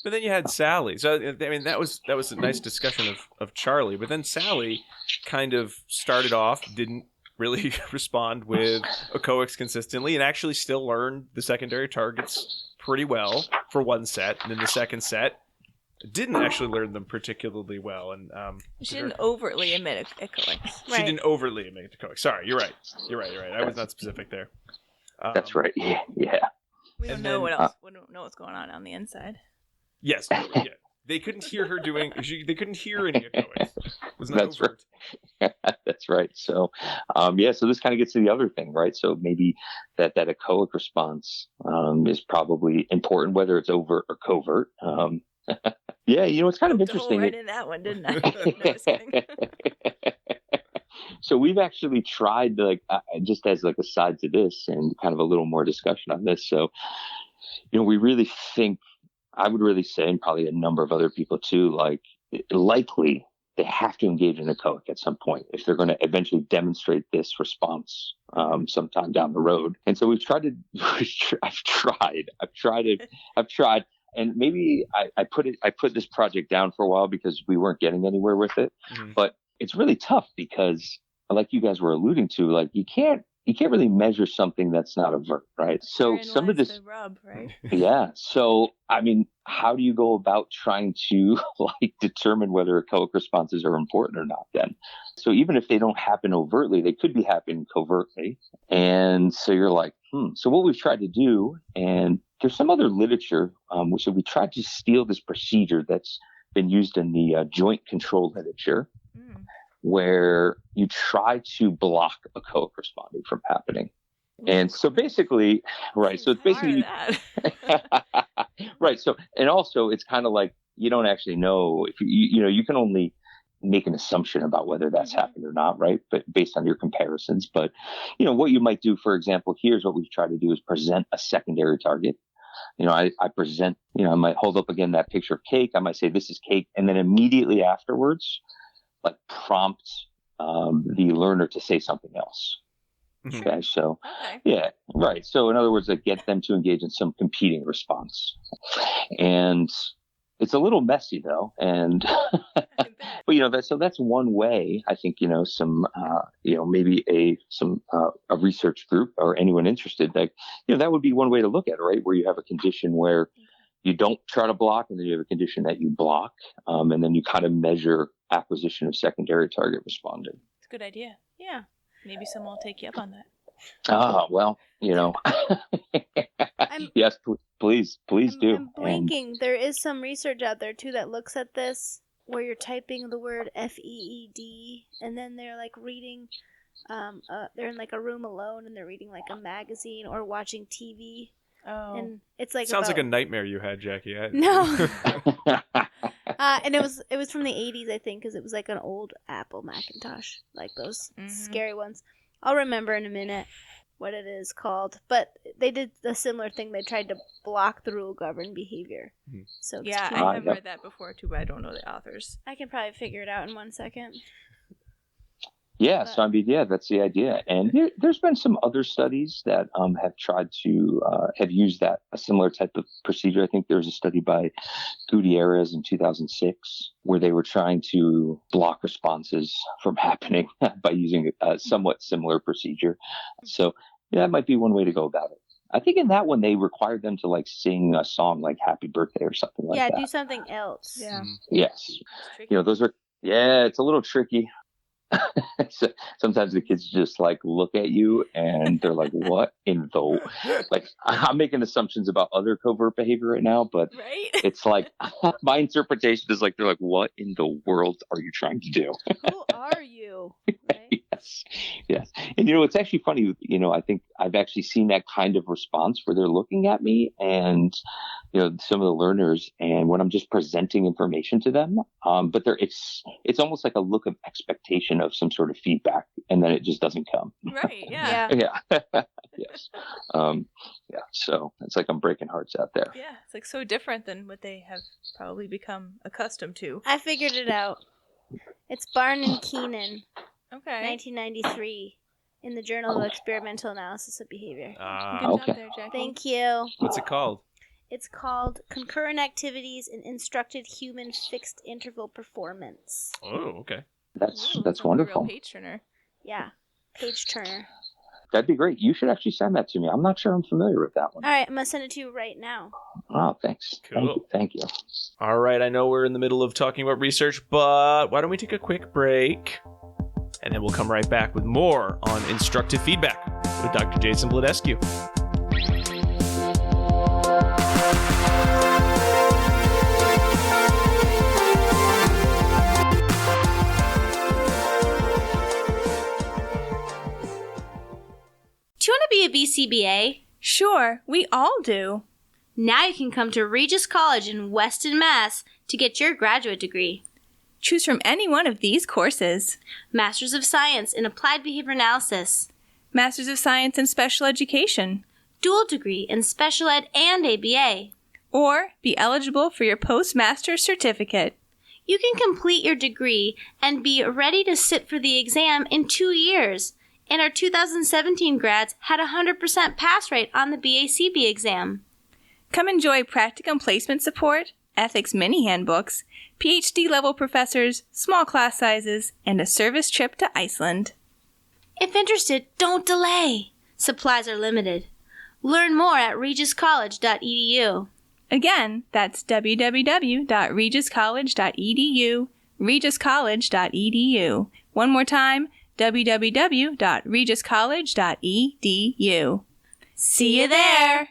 But then you had Sally. So I mean, that was a nice discussion of Charlie. But then Sally kind of started off, didn't really respond with echoics consistently, and actually still learned the secondary targets pretty well for one set, and then the second set didn't actually learn them particularly well. And she didn't overtly emit echoics. She didn't overtly emit echoics. Sorry, you're right. I was not specific there. That's right. Yeah. We don't know what else. We don't know what's going on the inside. Yes. Yeah. They couldn't hear her doing. They couldn't hear any echoics. It was not That's overt. Right. That's right. So, so this kind of gets to the other thing, right? So maybe that echoic response is probably important, whether it's overt or covert. Yeah, it's kind of interesting. Right in that one, didn't I? No, just kidding. So we've actually tried, just as like a side to this, and kind of a little more discussion on this. So, we really think. I would really say, and probably a number of other people too, likely they have to engage in echoic at some point if they're going to eventually demonstrate this response sometime down the road. And so we've tried to, I've tried, and maybe I put this project down for a while because we weren't getting anywhere with it, but it's really tough because, like you guys were alluding to, you can't really measure something that's not overt, right? So some of this, the rub, right? Yeah. So, I mean, how do you go about trying to determine whether echoic responses are important or not then? So even if they don't happen overtly, they could be happening covertly. And so you're like, So what we've tried to do, and there's some other literature, so we tried to steal this procedure that's been used in the joint control literature, where you try to block echoic responding from happening. And so basically, right. So it's basically, right. So, and also it's kind of like, you don't actually know if you can only make an assumption about whether that's happened or not, right? But based on your comparisons, but what you might do, for example, here's what we've tried to do is present a secondary target. I present, I might hold up again that picture of cake. I might say, this is cake. And then immediately afterwards, prompt the learner to say something else. Okay, so yeah, right. So in other words, get them to engage in some competing response, and it's a little messy though. And but that's one way. I think some maybe a research group or anyone interested, that would be one way to look at it, right? Where you have a condition where you don't try to block, and then you have a condition that you block, and then you kind of measure acquisition of secondary target responding. It's a good idea. Yeah. Maybe someone will take you up on that. Well, yes, please do. I'm blanking. There is some research out there too that looks at this, where you're typing the word FEED, and then they're reading. They're in a room alone, and they're reading a magazine or watching TV. Oh, and it's sounds like a nightmare you had, Jackie. No. And it was from the 80s, I think, because it was an old Apple Macintosh, those scary ones. I'll remember in a minute what it is called, but they did a similar thing. They tried to block the rule-governed behavior. So yeah, I have read that before too, but I don't know the authors. I can probably figure it out in 1 second. Yeah, so I mean, that's the idea. And there's been some other studies that have tried to have used a similar type of procedure. I think there was a study by Gutierrez in 2006 where they were trying to block responses from happening by using a somewhat similar procedure. So that might be one way to go about it. I think in that one they required them to sing a song like "Happy Birthday" or something like that. Yeah, do something else. Yeah. Yes. Those are. Yeah, it's a little tricky. So sometimes the kids just like look at you and they're like, what in the, like, I'm making assumptions about other covert behavior right now, but Right? it's like my interpretation is like, they're like, what in the world are you trying to do? Who are you? Right? Yes. Yes. And, it's actually funny, I think I've actually seen that kind of response where they're looking at me and, some of the learners, and when I'm just presenting information to them, but it's almost like a look of expectation of some sort of feedback, and then it just doesn't come. Right. Yeah. Yeah. Yeah. Yes. Yeah. So it's like I'm breaking hearts out there. Yeah. It's like so different than what they have probably become accustomed to. I figured it out. It's Barn and Keenan, Okay. 1993, in the Journal of Experimental Analysis of Behavior. Good Okay. job there, Jackie. Thank you. What's it called? It's called Concurrent Activities in Instructed Human Fixed Interval Performance. Oh, okay. That's Ooh, sounds like a wonderful. real page turner. Yeah. Page Turner. That'd be great. You should actually send that to me. I'm not sure I'm familiar with that one. All right, I'm going to send it to you right now. Oh, thanks. Cool. Thank you. All right, I know we're in the middle of talking about research, but why don't we take a quick break? And then we'll come right back with more on instructive feedback with Dr. Jason Vladescu. Do you want to be a BCBA? Sure, we all do. Now you can come to Regis College in Weston, Mass. to get your graduate degree. Choose from any one of these courses. Masters of Science in Applied Behavior Analysis. Masters of Science in Special Education. Dual degree in Special Ed and ABA. Or be eligible for your postmaster's certificate. You can complete your degree and be ready to sit for the exam in 2 years. And our 2017 grads had a 100% pass rate on the BACB exam. Come enjoy practicum placement support, ethics mini handbooks, PhD level professors, small class sizes, and a service trip to Iceland. If interested, don't delay. Supplies are limited. Learn more at regiscollege.edu. Again, that's www.regiscollege.edu, regiscollege.edu. One more time, www.regiscollege.edu. See you there!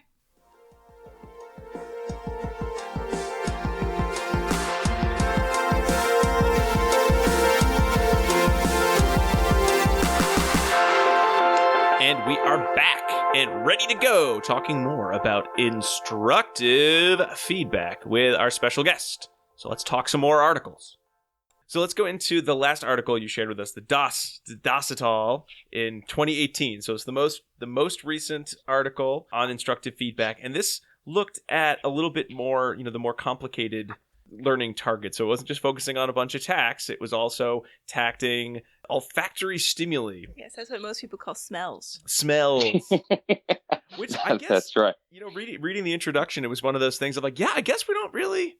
And we are back and ready to go, talking more about instructive feedback with our special guest. So let's talk some more articles. So let's go into the last article you shared with us, the Das et al. In 2018. So it's the most recent article on instructive feedback, and this looked at a little bit more, the more complicated learning targets. So it wasn't just focusing on a bunch of tacts; it was also tacting olfactory stimuli. Yes, that's what most people call smells. Smells. Which I guess, that's right. Reading the introduction, it was one of those things of like, yeah, I guess we don't really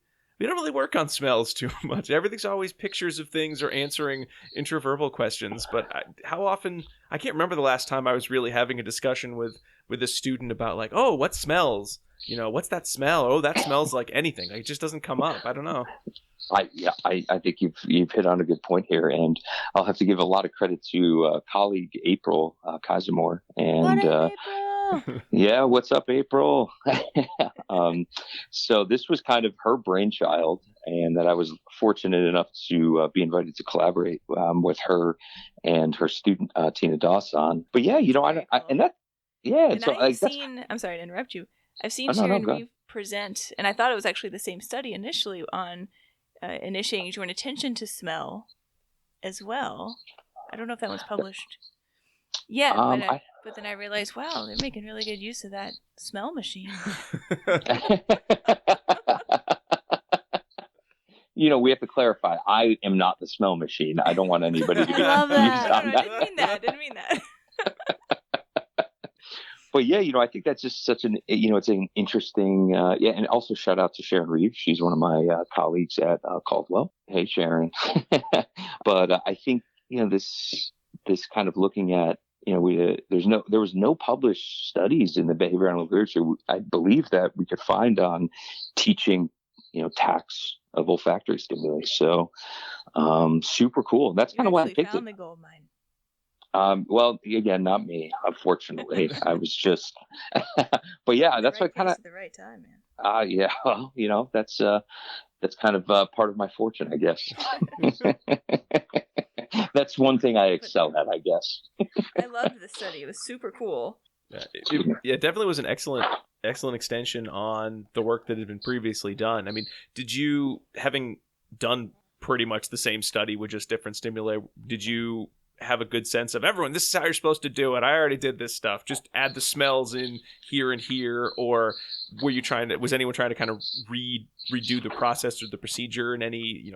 work on smells too much. Everything's always pictures of things or answering intraverbal questions. But how often, I can't remember the last time I was really having a discussion with a student about like, oh, what smells? What's that smell? Oh, that smells like anything. Like, it just doesn't come up. I don't know. I think you've hit on a good point here, and I'll have to give a lot of credit to colleague April Kisamore. And April? yeah, what's up, April? So this was kind of her brainchild, and that I was fortunate enough to be invited to collaborate with her and her student Tina Dawson. But yeah, I'm sorry to interrupt you. I've seen Sharon Reeve present, and I thought it was actually the same study initially on initiating joint attention to smell as well. I don't know if that was published yet, but then I realized, wow, they're making really good use of that smell machine. We have to clarify. I am not the smell machine. I don't want anybody to be I love that. confused on No, I didn't mean that. But yeah, I think that's just such it's an interesting, and also shout out to Sharon Reeve. She's one of my colleagues at Caldwell. Hey, Sharon. But I think, this kind of looking at, there was no published studies in the behavioral literature, I believe, that we could find on teaching, tacts of olfactory stimuli. So super cool. That's kind of why I picked found it. the gold mine. Well, again, not me, unfortunately. I was just, but yeah, that's what kind of at the right time, man. yeah. Well, that's kind of part of my fortune, I guess. That's one thing I excel at, I guess. I loved the study. It was super cool. Yeah, it definitely was an excellent extension on the work that had been previously done. I mean, did you, having done pretty much the same study with just different stimuli, did you have a good sense of, everyone, this is how you're supposed to do it, I already did this stuff, just add the smells in here and here? Or was anyone trying to kind of redo the process or the procedure in any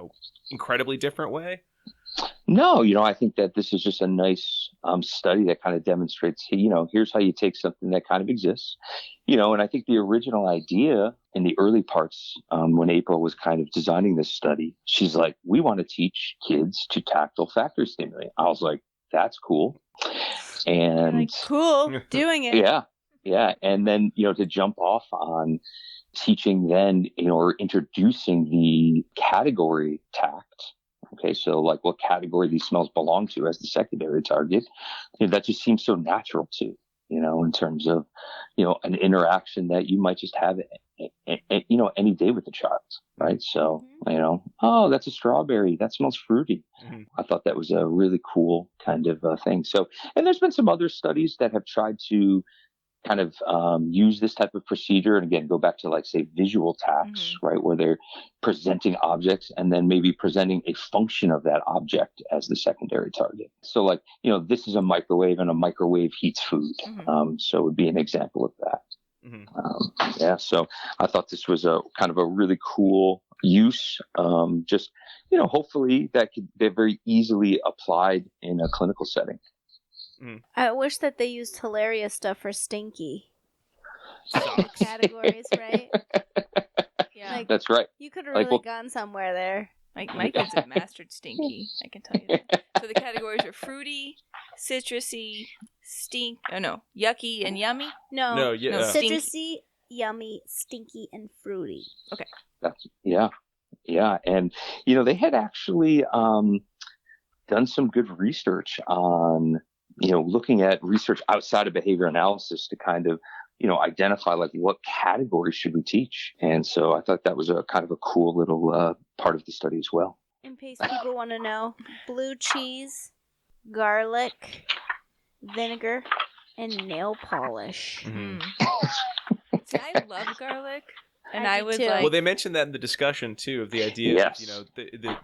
incredibly different way? No, I think that this is just a nice study that kind of demonstrates, here's how you take something that kind of exists, and I think the original idea in the early parts, when April was kind of designing this study, she's like, we want to teach kids to tact olfactory stimuli. I was like, that's cool. And like, cool, doing it. Yeah. Yeah. And then, to jump off on teaching then, or introducing the category tact. Okay, so like what category these smells belong to as the secondary target, that just seems so natural to, in terms of, an interaction that you might just have, any day with the child, right? So, oh, that's a strawberry. That smells fruity. Mm-hmm. I thought that was a really cool kind of thing. So, and there's been some other studies that have tried to kind of use this type of procedure, and again, go back to like, say, visual tacts, right, where they're presenting objects and then maybe presenting a function of that object as the secondary target. So like, this is a microwave, and a microwave heats food. So it would be an example of that. Yeah, so I thought this was a kind of a really cool use. Just, hopefully that could be very easily applied in a clinical setting. I wish that they used hilarious stuff for stinky categories, right? Yeah, that's right. You could have really gone somewhere there. My kids have mastered stinky, I can tell you that. So the categories are fruity, citrusy, yucky, and yummy? No, citrusy, yummy, stinky, and fruity. Okay. Yeah. And, they had actually done some good research on, looking at research outside of behavior analysis to kind of, identify like what categories should we teach. And so I thought that was a kind of a cool little part of the study as well. In case people want to know, blue cheese, garlic, vinegar, and nail polish. See, I love garlic. And I would too. like. Well, they mentioned that in the discussion too, of the idea yes. of,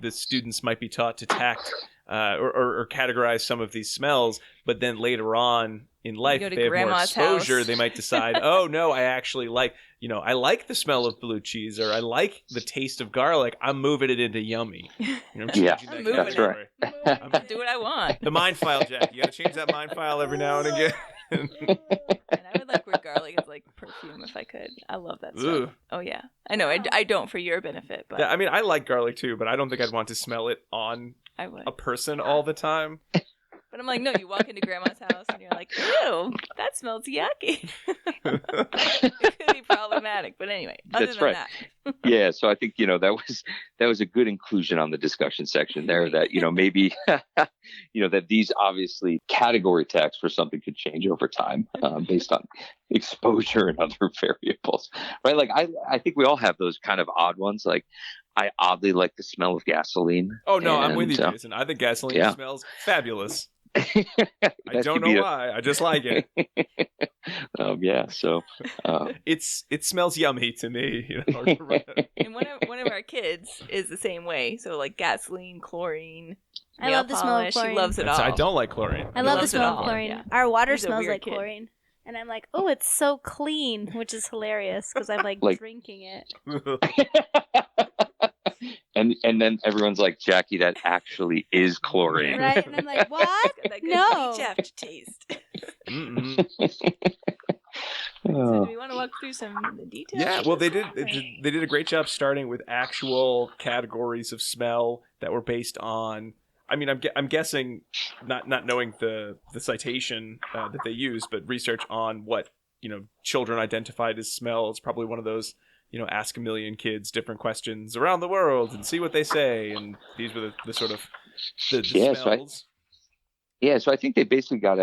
the students might be taught to tact or categorize some of these smells, but then later on in life, if they have more exposure, house. They might decide, oh no, I actually like, I like the smell of blue cheese, or I like the taste of garlic. I'm moving it into yummy. I'm moving that's right. I'm gonna do what I want. The mind file, Jack. You got to change that mind file every now and again. And I would like where garlic is like perfume if I could. I love that stuff. Ooh. Oh yeah, I know. I don't for your benefit, but yeah, I mean, I like garlic too, but I don't think I'd want to smell it on a person all the time. But I'm like, no, you walk into grandma's house and you're like, ew, that smells yucky. It could be problematic, but anyway, other than that. Yeah, so I think, that was a good inclusion on the discussion section there, that, maybe, that these obviously category tags for something could change over time based on exposure and other variables, right? Like, I think we all have those kind of odd ones. Like, I oddly like the smell of gasoline. Oh, no, I'm with you, Jason. I think gasoline smells fabulous. I don't know why. I just like it. Yeah, so it smells yummy to me. And one of our kids is the same way. So like gasoline, chlorine. I love the smell of chlorine. She loves it all. I don't like chlorine. I love the smell of chlorine. Yeah. Our water He's smells like chlorine. And I'm like, oh, it's so clean, which is hilarious because I'm like drinking it. And then everyone's like, Jackie, that actually is chlorine. Right? And I'm like, what? No. Beach after taste. So do we want to walk through some of the details? Yeah, well, they did a great job starting with actual categories of smell that were based on. I mean, I'm guessing, not knowing the citation that they used, but research on what children identified as smell is probably one of those ask a million kids different questions around the world and see what they say. And these were the sort of the smells. So I think they basically got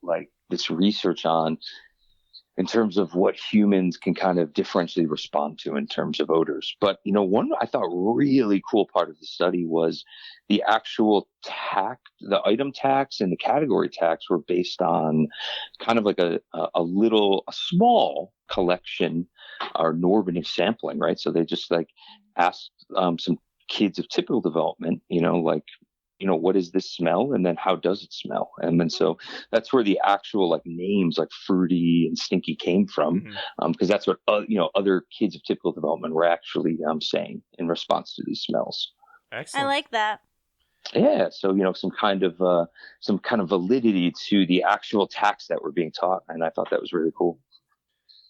like this research on in terms of what humans can kind of differentially respond to in terms of odors. But, one I thought really cool part of the study was the actual tact, the item tax and the category tax were based on kind of like a small collection or normative sampling, right? So they just like asked some kids of typical development, what is this smell? And then how does it smell? And then so that's where the actual like names like fruity and stinky came from. Because that's what, other kids of typical development were actually saying in response to these smells. Excellent. I like that. Yeah. So, some kind of validity to the actual tax that were being taught. And I thought that was really cool.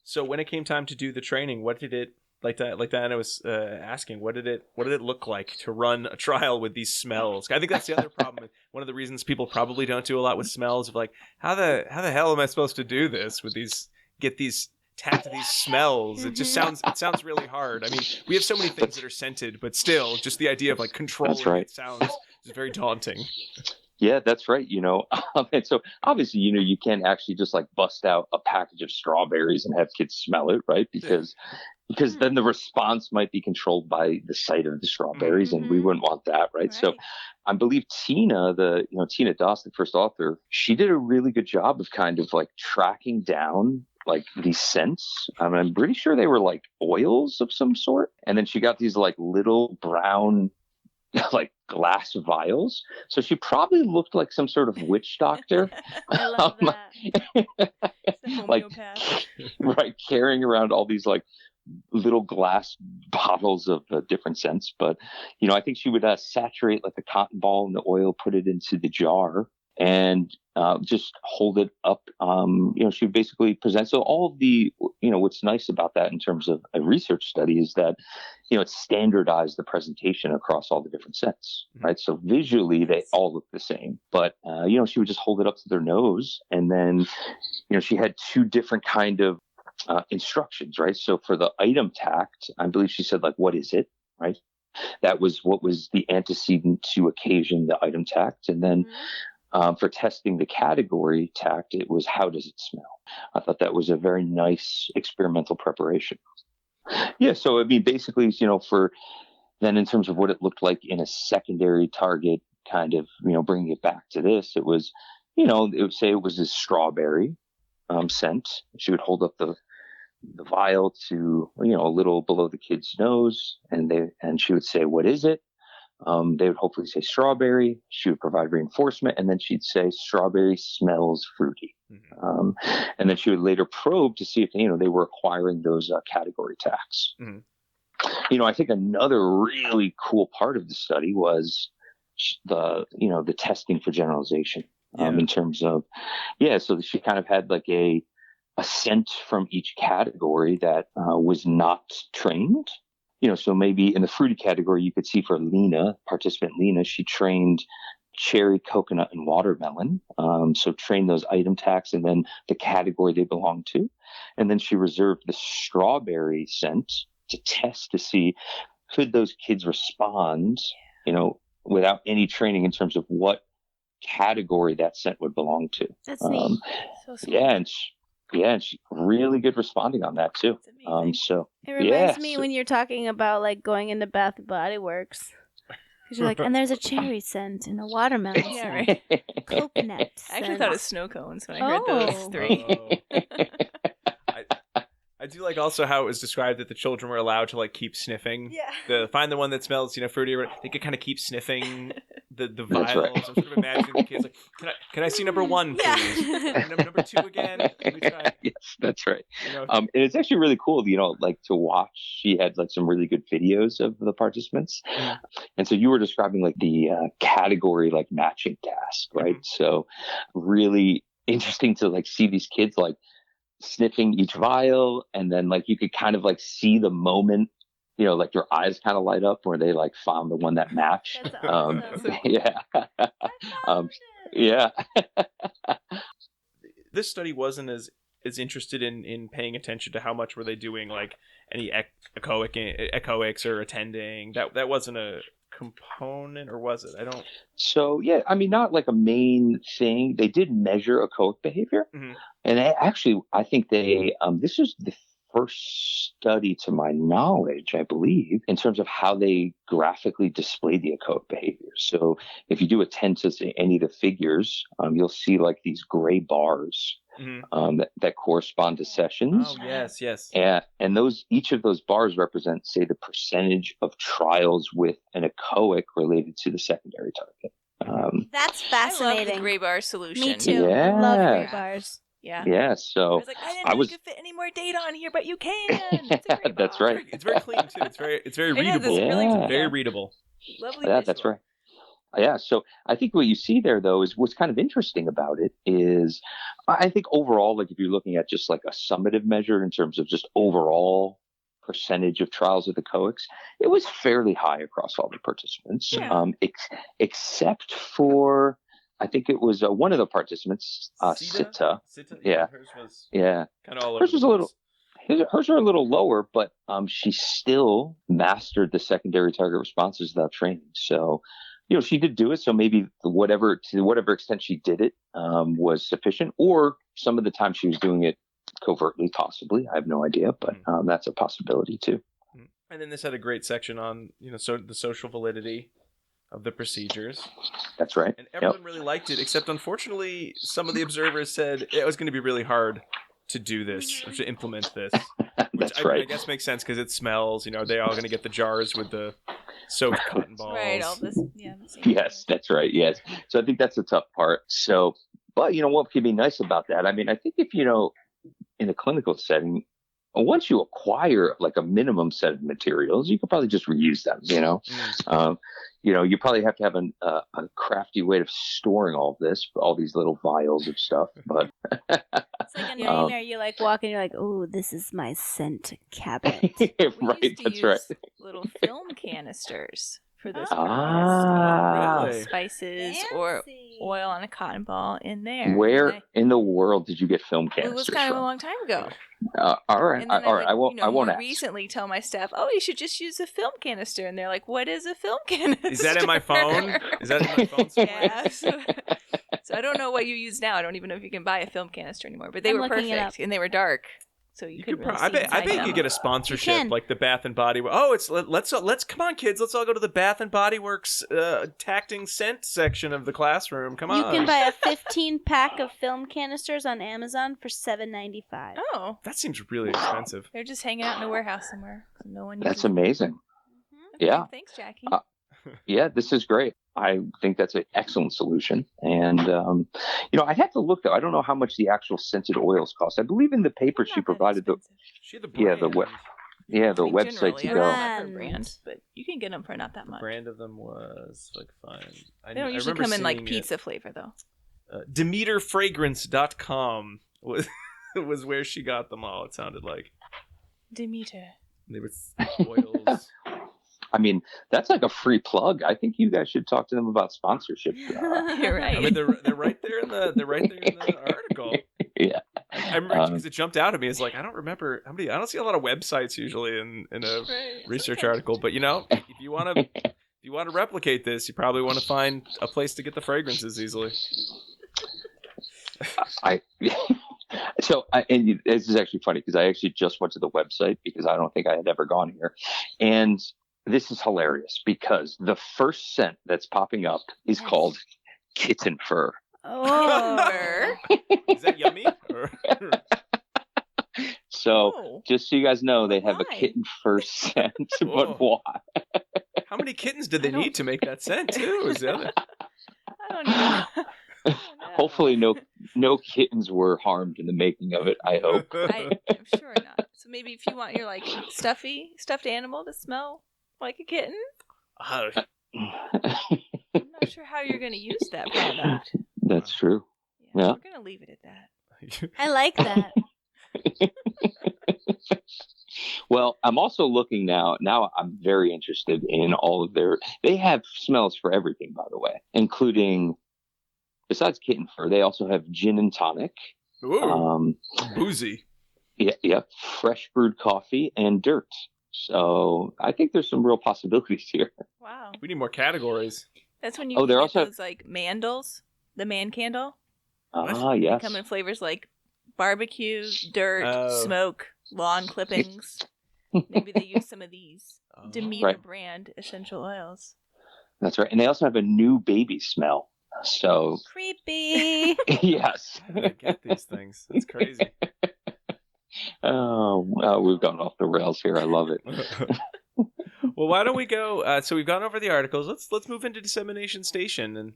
So when it came time to do the training, what did it, like Diana was asking, what did it look like to run a trial with these smells? I think that's the other problem. One of the reasons people probably don't do a lot with smells of like, how the hell am I supposed to do this with get these smells? It just sounds really hard. I mean, we have so many things that are scented, but still, just the idea of like controlling it sounds is very daunting. Yeah, that's right. And so obviously, you can't actually just like bust out a package of strawberries and have kids smell it, right? Because then the response might be controlled by the sight of the strawberries, and we wouldn't want that, right? So I believe Tina Doss, the first author, she did a really good job of kind of like tracking down like these scents. I'm pretty sure they were like oils of some sort. And then she got these like little brown like glass vials. So she probably looked like some sort of witch doctor. I love that. Like, right, carrying around all these like little glass bottles of different scents. But, I think she would saturate like the cotton ball in the oil, put it into the jar, and just hold it up. She would basically present. So all of the, what's nice about that in terms of a research study is that, it standardized the presentation across all the different scents, right? So visually they all look the same, but, she would just hold it up to their nose. And then, she had two different kind of instructions, right? So for the item tact, I believe she said like, what is it, right? That was what was the antecedent to occasion the item tact. And then for testing the category tact, it was how does it smell? I thought that was a very nice experimental preparation. Yeah, so I mean, basically, for then in terms of what it looked like in a secondary target, kind of, bringing it back to this, it was, it would say it was a strawberry scent. She would hold up the vial to, a little below the kid's nose, and she would say, what is it? They would hopefully say strawberry. She would provide reinforcement, and then she'd say strawberry smells fruity. And then she would later probe to see if they were acquiring those category tags. I think another really cool part of the study was the testing for generalization. In terms of so she kind of had like a scent from each category that was not trained. So maybe in the fruity category, you could see for participant Lena, she trained cherry, coconut, and watermelon. So trained those item tags and then the category they belong to. And then she reserved the strawberry scent to test to see could those kids respond, without any training in terms of what category that scent would belong to. That's neat. So sweet. And she really good responding on that too. So it reminds me when you're talking about like going into Bath and Body Works, because you're like, and there's a cherry scent and a watermelon scent, coconut scent. I actually thought of snow cones when I heard those three. I do like also how it was described that the children were allowed to like keep sniffing. Find the one that smells, fruity. They could kind of keep sniffing the vials. Right. I'm sort of imagining the kids like, can I see number 1, please? Number 2 again? Let me try. Yes, that's right. And it's actually really cool, like to watch. She had like some really good videos of the participants. And so you were describing like the category like matching task, right? So really interesting to like see these kids like sniffing each vial, and then like you could kind of like see the moment, like your eyes kind of light up where they like found the one that matched. That's awesome. Yeah. This study wasn't as as interested in paying attention to how much were they doing like any echoics or attending. That wasn't a component, or was it? I don't. So yeah, I mean, not like a main thing. They did measure echoic behavior, Mhm. and I think they this is the first study, to my knowledge, I believe, in terms of how they graphically display the echoic behavior. So if you do attend to any of the figures, you'll see like these gray bars that correspond to sessions. Oh yes. And each of those bars represent, say, the percentage of trials with an echoic related to the secondary target. That's I love fascinating. the gray bar solution. Me too. Yeah. Love gray bars. Yeah. Yeah, I so was like, I didn't know you could fit any more data on here, but you can. It's a gray that's bar. right. It's very clean too. It's very It is, readable. it's really Yeah. Very readable. Lovely Yeah, visual. that's right. Yeah, so I think what you see there, though, is what's kind of interesting about it is I think overall, like if you're looking at just like a summative measure in terms of just overall percentage of trials with echoics, it was fairly high across all the participants, Yeah. except for, I think it was one of the participants, Sita. Yeah. Hers was Yeah. kind of all over Hers the was a place. little. Hers are a little lower, but she still mastered the secondary target responses without training. So, she did do it. So maybe to whatever extent she did it was sufficient, or some of the time she was doing it covertly, possibly. I have no idea, but that's a possibility too. And then this had a great section on so the social validity of the procedures. That's right. And everyone really liked it, except unfortunately some of the observers said it was going to be really hard to do this or to implement this. Which That's right. I guess makes sense because it smells. Are they all going to get the jars with the soaked cotton balls? Right, all this. Yeah. Yes, that's right. Yes. So I think that's the tough part. So, but what can be nice about that? I mean, I think if, in a clinical setting, once you acquire like a minimum set of materials, you can probably just reuse them, you probably have to have a crafty way of storing all these little vials of stuff. But It's like a nightmare. You like walk and you're like, oh, this is my scent cabinet. We right, used to that's use right. little film canisters for this Ah. purpose. Spices or oil on a cotton ball in there. Where in the world did you get film canisters It was kind of a from? long time ago. All right, And then all right. I won't more ask. recently tell my staff, oh, you should just use a film canister. And they're like, what is a film canister? Is that in my phone? Is that in my phone somewhere? Yeah. So I don't know what you use now. I don't even know if you can buy a film canister anymore. But they I'm were looking it up. perfect and they were dark. So you could really I see bet inside you them. could get a You sponsorship can. like the Bath and Body. Oh, let's come on, kids. Let's all go to the Bath and Body Works tacting scent section of the classroom. Come on. You can buy a 15-pack of film canisters on Amazon for $7.95. Oh, That seems really expensive. they're just hanging out in a warehouse somewhere. No one uses That's amazing. them. Yeah. Thanks, Jackie. Yeah, this is great. I think that's an excellent solution. And, I'd have to look, though. I don't know how much the actual scented oils cost. I believe in the paper They're she not that provided expensive. She had the Yeah, brand. the I mean, website generally, to I go. don't know about her Brand. brand, but you can get them for not that much. Brand of them was like fine. They don't usually come in like pizza flavor though. DemeterFragrance.com was where she got them all. It sounded like Demeter. they were oils. I mean, that's like a free plug. I think you guys should talk to them about sponsorship. You're right. I mean, they're right there in the article. Yeah. I remember because it jumped out at me. It's like I don't remember how many. I don't see a lot of websites usually in a Right. research article. But if you want to replicate this, you probably want to find a place to get the fragrances easily. And this is actually funny because I actually just went to the website because I don't think I had ever gone here. And this is hilarious because the first scent that's popping up is called kitten fur. Oh. Is that yummy? Or- So Oh. just so you guys know, they have a Why? kitten fur scent, Whoa. but why? How many kittens did they need to make that scent too? Is the other... I don't even know. Hopefully no kittens were harmed in the making of it, I hope. I'm sure not. So maybe if you want your like stuffed animal to smell like a kitten, Oh, I'm not sure how you're going to use that product. That's true. Yeah. We're going to leave it at that. I like that. Well, I'm also looking now I'm very interested in all of they have smells for everything, by the way, including, besides kitten fur, they also have gin and tonic, Ooh, boozy. Yeah, fresh brewed coffee and dirt. So I think there's some real possibilities here. Wow. We need more categories. That's when you can get those like mandals, the man candle. Yes. They come in flavors like barbecue, dirt, smoke, lawn clippings. Maybe they use some of these Demeter brand essential oils. That's right. And they also have a new baby smell. So creepy. Yes. How do they get these things? That's crazy. We've gone off the rails here. I love it. Well, why don't we go? So we've gone over the articles. Let's move into Dissemination Station and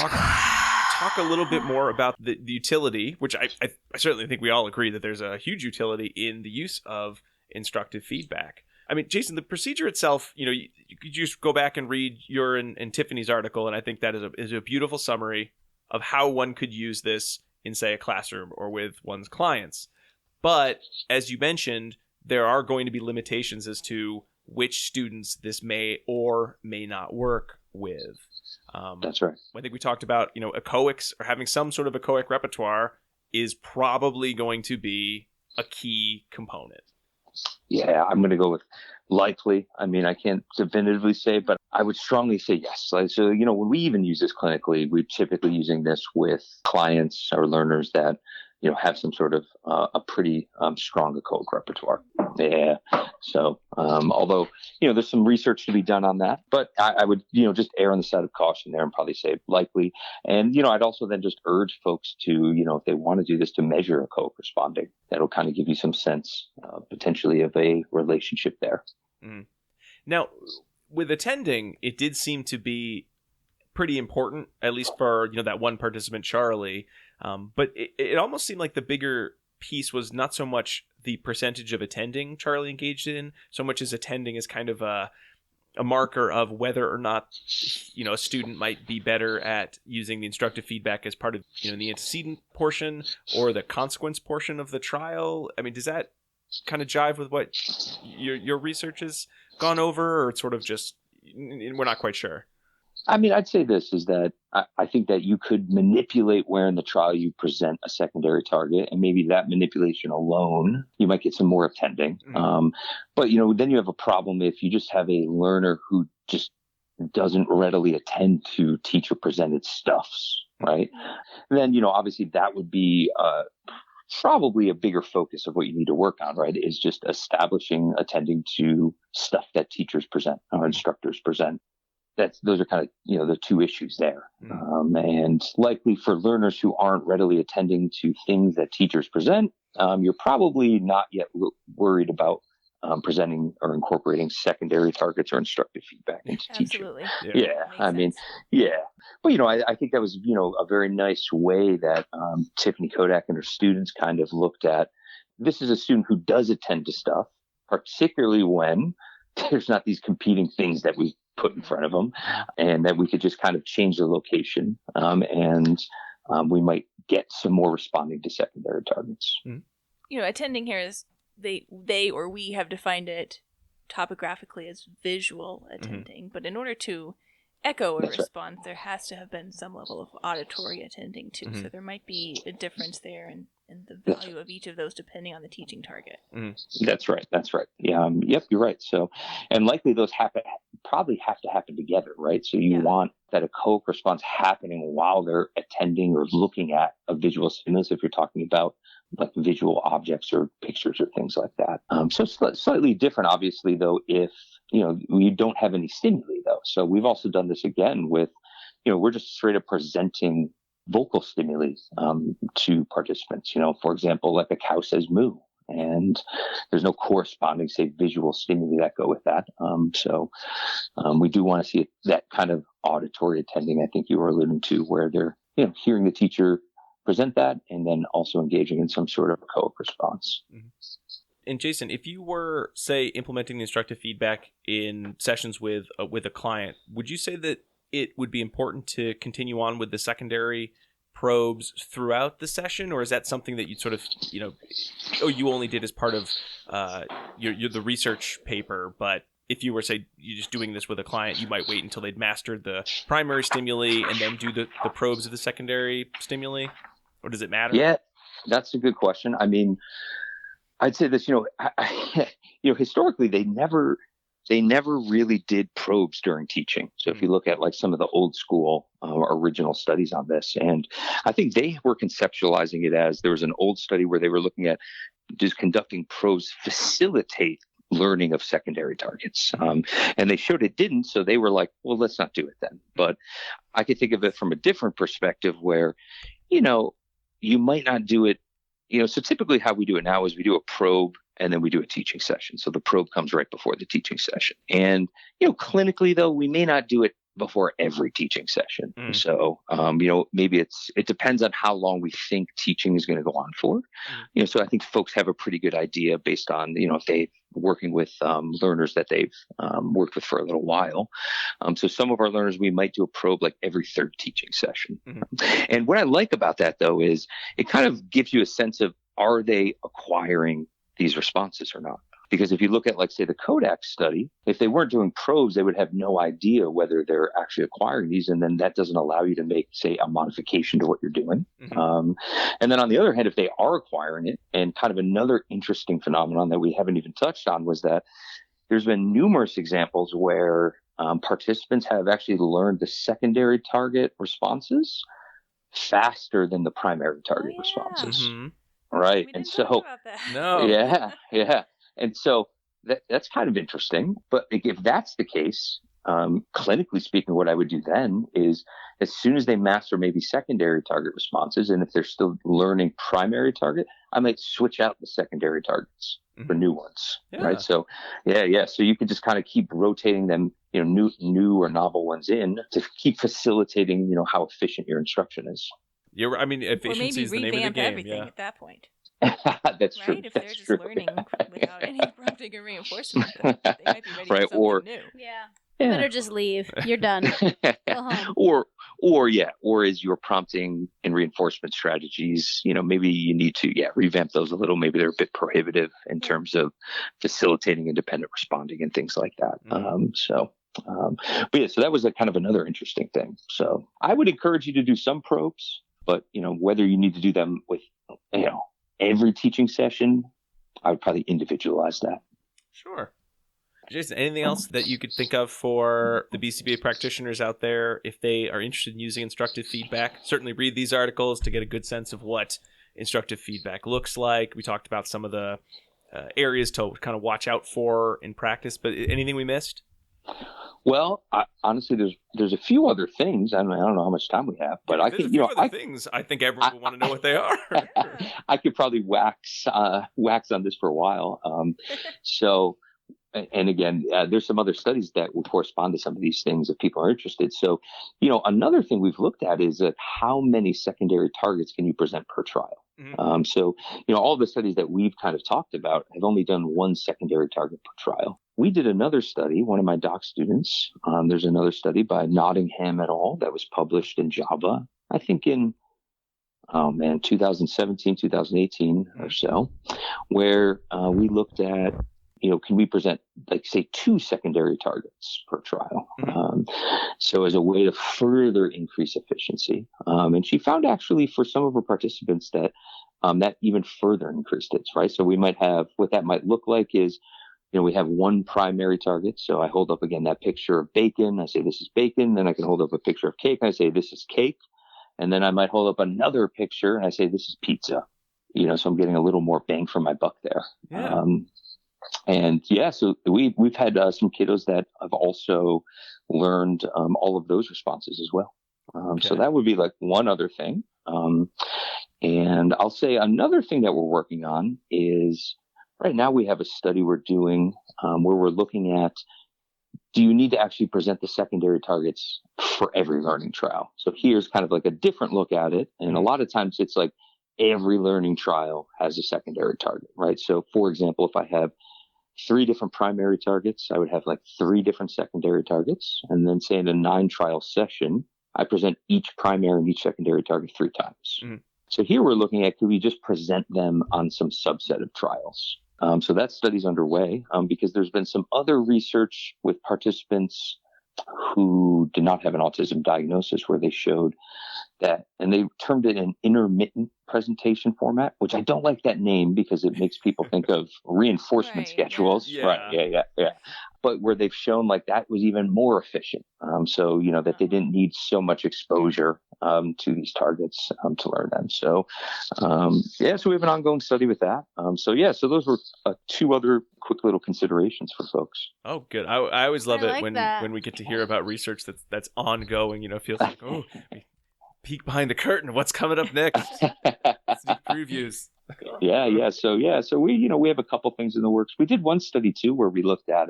talk a little bit more about the utility, which I certainly think we all agree that there's a huge utility in the use of instructive feedback. I mean, Jason, the procedure itself, you could just go back and read your and Tiffany's article, and I think that is a beautiful summary of how one could use this in, say, a classroom or with one's clients. But as you mentioned, there are going to be limitations as to which students this may or may not work with. That's right. I think we talked about, echoics or having some sort of echoic repertoire is probably going to be a key component. Yeah, I'm going to go with likely. I mean, I can't definitively say, but I would strongly say yes. So, when we even use this clinically, we're typically using this with clients or learners that, have some sort of a pretty strong echoic repertoire. Yeah. So, although, there's some research to be done on that, but I would, just err on the side of caution there and probably say likely. And, I'd also then just urge folks to, if they want to do this, to measure echoic responding. That'll kind of give you some sense potentially of a relationship there. Mm. Now, with attending, it did seem to be pretty important, at least for, that one participant, Charlie. But it almost seemed like the bigger piece was not so much the percentage of attending Charlie engaged in, so much as attending is kind of a marker of whether or not, a student might be better at using the instructive feedback as part of, the antecedent portion or the consequence portion of the trial. I mean, does that kind of jive with what your research has gone over, or it's sort of just, we're not quite sure? I mean, I'd say this is that I think that you could manipulate where in the trial you present a secondary target, and maybe that manipulation alone, you might get some more attending. Mm-hmm. But, then you have a problem if you just have a learner who just doesn't readily attend to teacher presented stuffs, right? And then, obviously that would be probably a bigger focus of what you need to work on, right? Is just establishing attending to stuff that teachers present or instructors present. Those are kind of, the two issues there. And likely for learners who aren't readily attending to things that teachers present, you're probably not yet worried about presenting or incorporating secondary targets or instructive feedback into teaching. Absolutely. Yeah. I mean, yeah. But, I think that was, a very nice way that Tiffany Kodak and her students kind of looked at. This is a student who does attend to stuff, particularly when there's not these competing things that we put in front of them, and that we could just kind of change the location, and we might get some more responding to secondary targets. Attending here is they or we have defined it topographically as visual attending, but in order to echo a response, there has to have been some level of auditory attending too. So there might be a difference there in the value of each of those depending on the teaching target. That's right. Yeah. Yep. You're right. So, and likely those probably have to happen together, right? So you want that echoic response happening while they're attending or looking at a visual stimulus, if you're talking about like visual objects or pictures or things like that. So it's slightly different, obviously, though, if, we don't have any stimuli, though. So we've also done this again with, we're just straight up presenting vocal stimuli to participants. For example, like a cow says moo, and there's no corresponding, say, visual stimuli that go with that. So we do want to see that kind of auditory attending, I think you were alluding to, where they're, hearing the teacher present that and then also engaging in some sort of echoic response. Mm-hmm. And Jason, if you were, say, implementing the instructive feedback in sessions with a client, would you say that it would be important to continue on with the secondary probes throughout the session, or is that something that you sort of, you only did as part of the research paper, but if you were, say, you're just doing this with a client, you might wait until they'd mastered the primary stimuli and then do the probes of the secondary stimuli? Or does it matter? Yeah, that's a good question. I mean, I'd say this, historically they never really did probes during teaching. So if you look at like some of the old school original studies on this, and I think they were conceptualizing it as there was an old study where they were looking at, does conducting probes facilitate learning of secondary targets? And they showed it didn't. So they were like, well, let's not do it then. But I could think of it from a different perspective where, you might not do it. So typically how we do it now is we do a probe and then we do a teaching session. So the probe comes right before the teaching session. And, clinically though, we may not do it before every teaching session. So, maybe it depends on how long we think teaching is going to go on for. So I think folks have a pretty good idea based on, if they're working with learners that they've worked with for a little while. So some of our learners, we might do a probe like every third teaching session. And what I like about that though, is it kind of gives you a sense of, are they acquiring these responses or not? Because if you look at, like, say, the Kodak study, if they weren't doing probes, they would have no idea whether they're actually acquiring these. And then that doesn't allow you to make, say, a modification to what you're doing. And then on the other hand, if they are acquiring it, and kind of another interesting phenomenon that we haven't even touched on was that there's been numerous examples where participants have actually learned the secondary target responses faster than the primary target responses. Right. We And didn't so, talk about that. No. yeah. And so that's kind of interesting. But if that's the case, clinically speaking, what I would do then is, as soon as they master maybe secondary target responses, and if they're still learning primary target, I might switch out the secondary targets for new ones. Right. So, So you could just kind of keep rotating them, new or novel ones in to keep facilitating, how efficient your instruction is. Efficiency is the name of the revamp game. everything at that point. That's true. Right? If That's they're just true. learning without any prompting or reinforcement, then they might be ready for something new. Yeah. Better just leave. You're done. Go home. Or is your prompting and reinforcement strategies, maybe you need to, revamp those a little. Maybe they're a bit prohibitive in terms of facilitating independent responding and things like that. So that was a kind of another interesting thing. So I would encourage you to do some probes, but, whether you need to do them with, every teaching session, I would probably individualize that. Sure. Jason, anything else that you could think of for the Bcba practitioners out there if they are interested in using instructive feedback? Certainly read these articles to get a good sense of what instructive feedback looks like. We talked about some of the areas to kind of watch out for in practice, but anything we missed? Well, honestly, there's a few other things. I don't know how much time we have, but I think things. I think everyone will want to know what they are. I could probably wax on this for a while. And again, there's some other studies that will correspond to some of these things if people are interested. So, another thing we've looked at is that how many secondary targets can you present per trial? So, all the studies that we've kind of talked about have only done one secondary target per trial. We did another study, one of my doc students. There's another study by Nottingham et al. That was published in JAVA, I think in 2017, 2018 or so, where we looked at, can we present, like, say, 2 secondary targets per trial? So as a way to further increase efficiency. And she found actually for some of her participants that that even further increased it, right? So we might have, what that might look like is, we have one primary target. So I hold up again that picture of bacon. I say, this is bacon. Then I can hold up a picture of cake. I say, this is cake. And then I might hold up another picture and I say, this is pizza. So I'm getting a little more bang for my buck there. Yeah. So we've had some kiddos that have also learned all of those responses as well. So that would be like one other thing. And I'll say another thing that we're working on is right now we have a study we're doing where we're looking at, do you need to actually present the secondary targets for every learning trial? So here's kind of like a different look at it. And a lot of times it's like every learning trial has a secondary target, right? So for example, if I have 3 different primary targets, I would have like 3 different secondary targets. And then say in a 9 trial session, I present each primary and each secondary target 3 times. So here we're looking at, could we just present them on some subset of trials? So that study's underway because there's been some other research with participants who did not have an autism diagnosis, where they showed that, and they termed it an intermittent presentation format, which I don't like that name because it makes people think of reinforcement Right, schedules. yeah. Right. Yeah. But where they've shown like that was even more efficient. So, that they didn't need so much exposure to these targets to learn them. So, so we have an ongoing study with that. So those were two other quick little considerations for folks. Oh, good. I always love I it like when that. when we get to hear about research that's ongoing. It feels like, oh, we peek behind the curtain. What's coming up next? Sneak previews. Yeah. So we have a couple things in the works. We did one study too where we looked at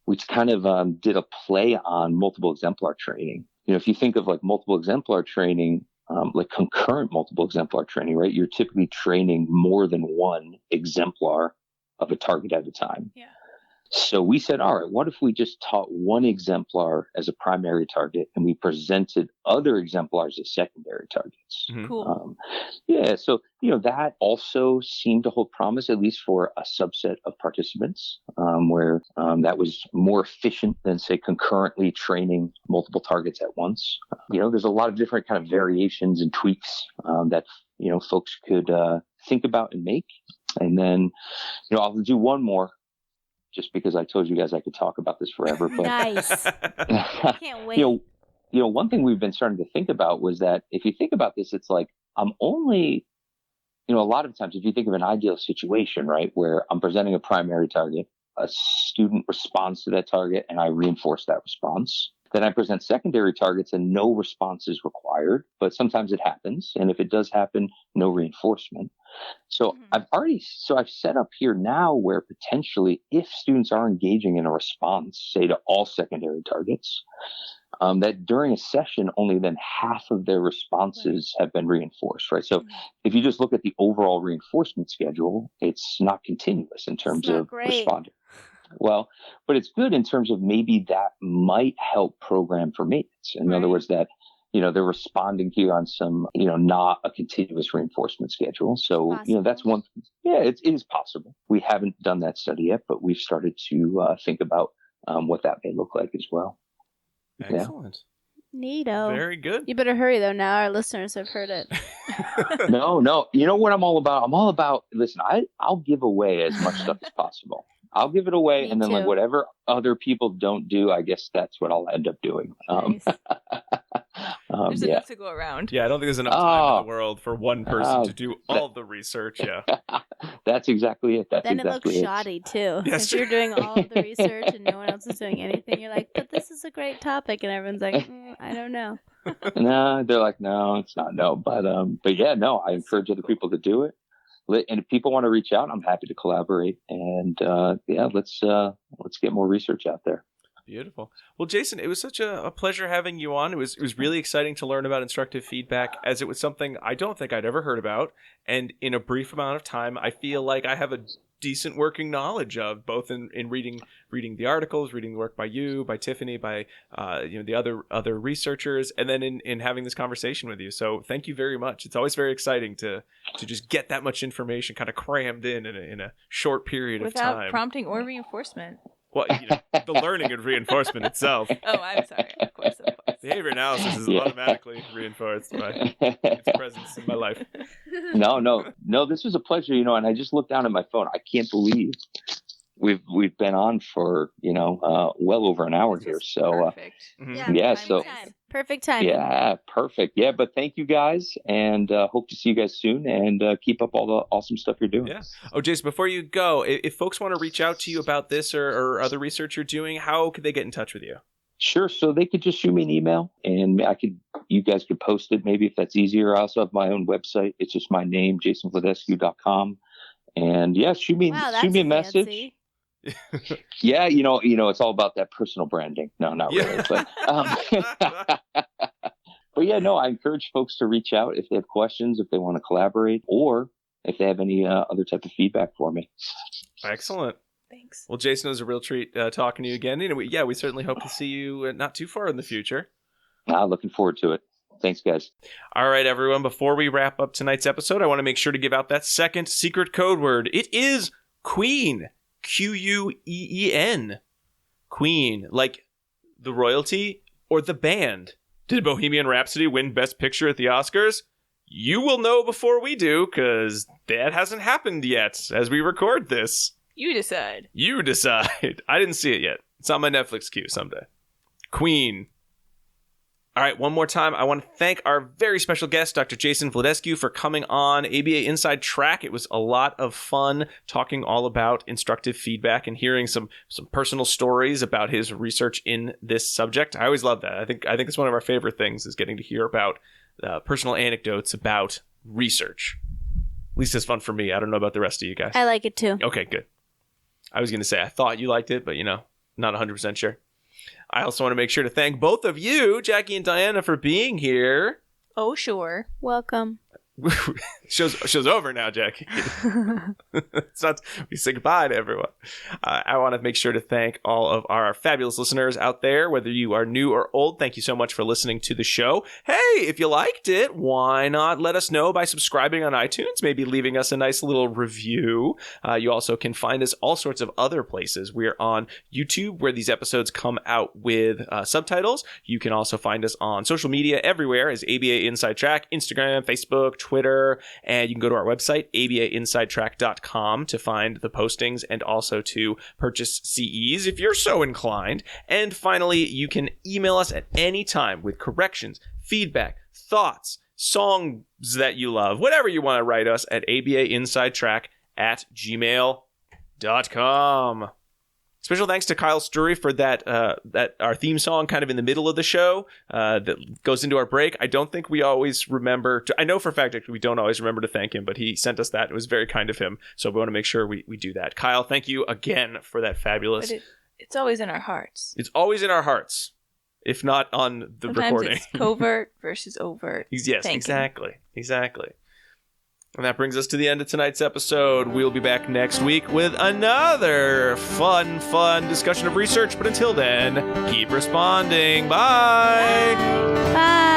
we kind of did a play on multiple exemplar training. If you think of like multiple exemplar training, like concurrent multiple exemplar training, right? You're typically training more than one exemplar of a target at a time. Yeah. So we said, all right, what if we just taught one exemplar as a primary target and we presented other exemplars as secondary targets? Mhm. Cool. So, that also seemed to hold promise, at least for a subset of participants, where that was more efficient than, say, concurrently training multiple targets at once. There's a lot of different kind of variations and tweaks that, folks could think about and make. And then, I'll do one more, just because I told you guys I could talk about this forever. But Nice. Can't wait. One thing we've been starting to think about was that if you think about this, it's like I'm only, a lot of times if you think of an ideal situation, right, where I'm presenting a primary target, a student responds to that target and I reinforce that response. Then I present secondary targets and no response is required, but sometimes it happens. And if it does happen, no reinforcement. So I've set up here now where potentially if students are engaging in a response, say to all secondary targets, that during a session, only then half of their responses have been reinforced, right? So if you just look at the overall reinforcement schedule, it's not continuous in terms of responding. Well, but it's good in terms of maybe that might help program for maintenance. In other words, that, they're responding here on some, not a continuous reinforcement schedule. So, that's one. Yeah, it is possible. We haven't done that study yet, but we've started to think about what that may look like as well. Excellent. Neato. Very good. You better hurry though. Now our listeners have heard it. No. You know what I'm all about? I'm all about, listen, I'll give away as much stuff as possible. I'll give it away, and then like whatever other people don't do, I guess that's what I'll end up doing. Nice. There's enough to go around. Yeah, I don't think there's enough time in the world for one person to do all the research. Yeah. That's exactly it. Then it looks shoddy too. Yes. If you're doing all of the research and no one else is doing anything, you're like, but this is a great topic, and everyone's like, I don't know. No, they're like, no, it's not. No, but yeah, no, I encourage other people to do it. And if people want to reach out, I'm happy to collaborate. And let's get more research out there. Beautiful. Well, Jason, it was such a pleasure having you on. It was really exciting to learn about instructive feedback, as it was something I don't think I'd ever heard about. And in a brief amount of time, I feel like I have a decent working knowledge of, both in reading the articles, reading the work by you, by Tiffany, by the other researchers, and then in having this conversation with you. So thank you very much. It's always very exciting to just get that much information kind of crammed in a short period of time. Without prompting or reinforcement. Well, the learning and reinforcement itself. Oh, I'm sorry. Of course. Behavior analysis is automatically reinforced by its presence in my life. No, this was a pleasure, and I just looked down at my phone. I can't believe we've been on for, well over an hour here. So, perfect time. Yeah, perfect. Yeah, but thank you guys, and hope to see you guys soon, and keep up all the awesome stuff you're doing. Yeah. Oh, Jason, before you go, if folks want to reach out to you about this or other research you're doing, how could they get in touch with you? Sure. So they could just shoot me an email, and you guys could post it maybe if that's easier. I also have my own website. It's just my name, jasonvladescu.com. And shoot me a message. Fancy. Yeah, it's all about that personal branding. No, not really. But, but yeah, no, I encourage folks to reach out if they have questions, if they want to collaborate, or if they have any other type of feedback for me. Excellent. Thanks. Well, Jason, it was a real treat talking to you again. We certainly hope to see you not too far in the future. Looking forward to it. Thanks, guys. All right, everyone. Before we wrap up tonight's episode, I want to make sure to give out that second secret code word. It is Queen. Queen. Queen, like the royalty, or the band? Did Bohemian Rhapsody win Best Picture at the Oscars? You will know before we do, because that hasn't happened yet as we record this. You decide. You decide. I didn't see it yet. It's on my Netflix queue someday. Queen. All right, one more time, I want to thank our very special guest, Dr. Jason Vladescu, for coming on ABA Inside Track. It was a lot of fun talking all about instructive feedback and hearing some personal stories about his research in this subject. I always love that. I think it's one of our favorite things is getting to hear about personal anecdotes about research. At least it's fun for me. I don't know about the rest of you guys. I like it too. Okay, good. I was going to say I thought you liked it, but not 100% sure. I also want to make sure to thank both of you, Jackie and Diana, for being here. Oh, sure. Welcome. Show's over now, Jackie. It's not. We say goodbye to everyone. I want to make sure to thank all of our fabulous listeners out there, whether you are new or old. Thank you so much for listening to the show. Hey, if you liked it, why not let us know by subscribing on iTunes, maybe leaving us a nice little review. You also can find us all sorts of other places. We're on YouTube, where these episodes come out with subtitles. You can also find us on social media everywhere as ABA Inside Track, Instagram, Facebook, Twitter, and you can go to our website, abainsidetrack.com, to find the postings and also to purchase CEs if you're so inclined. And finally, you can email us at any time with corrections, feedback, thoughts, songs that you love, whatever you want to write us at abainsidetrack@gmail.com. Special thanks to Kyle Sturry for that our theme song kind of in the middle of the show that goes into our break. I don't think we always remember to, I know for a fact that we don't always remember to thank him, but he sent us that. It was very kind of him. So we want to make sure we do that. Kyle, thank you again for that fabulous. But it's always in our hearts. It's always in our hearts, if not on the Sometimes recording. It's covert versus overt. Yes, exactly. And that brings us to the end of tonight's episode. We'll be back next week with another fun discussion of research. But until then, keep responding. Bye. Bye.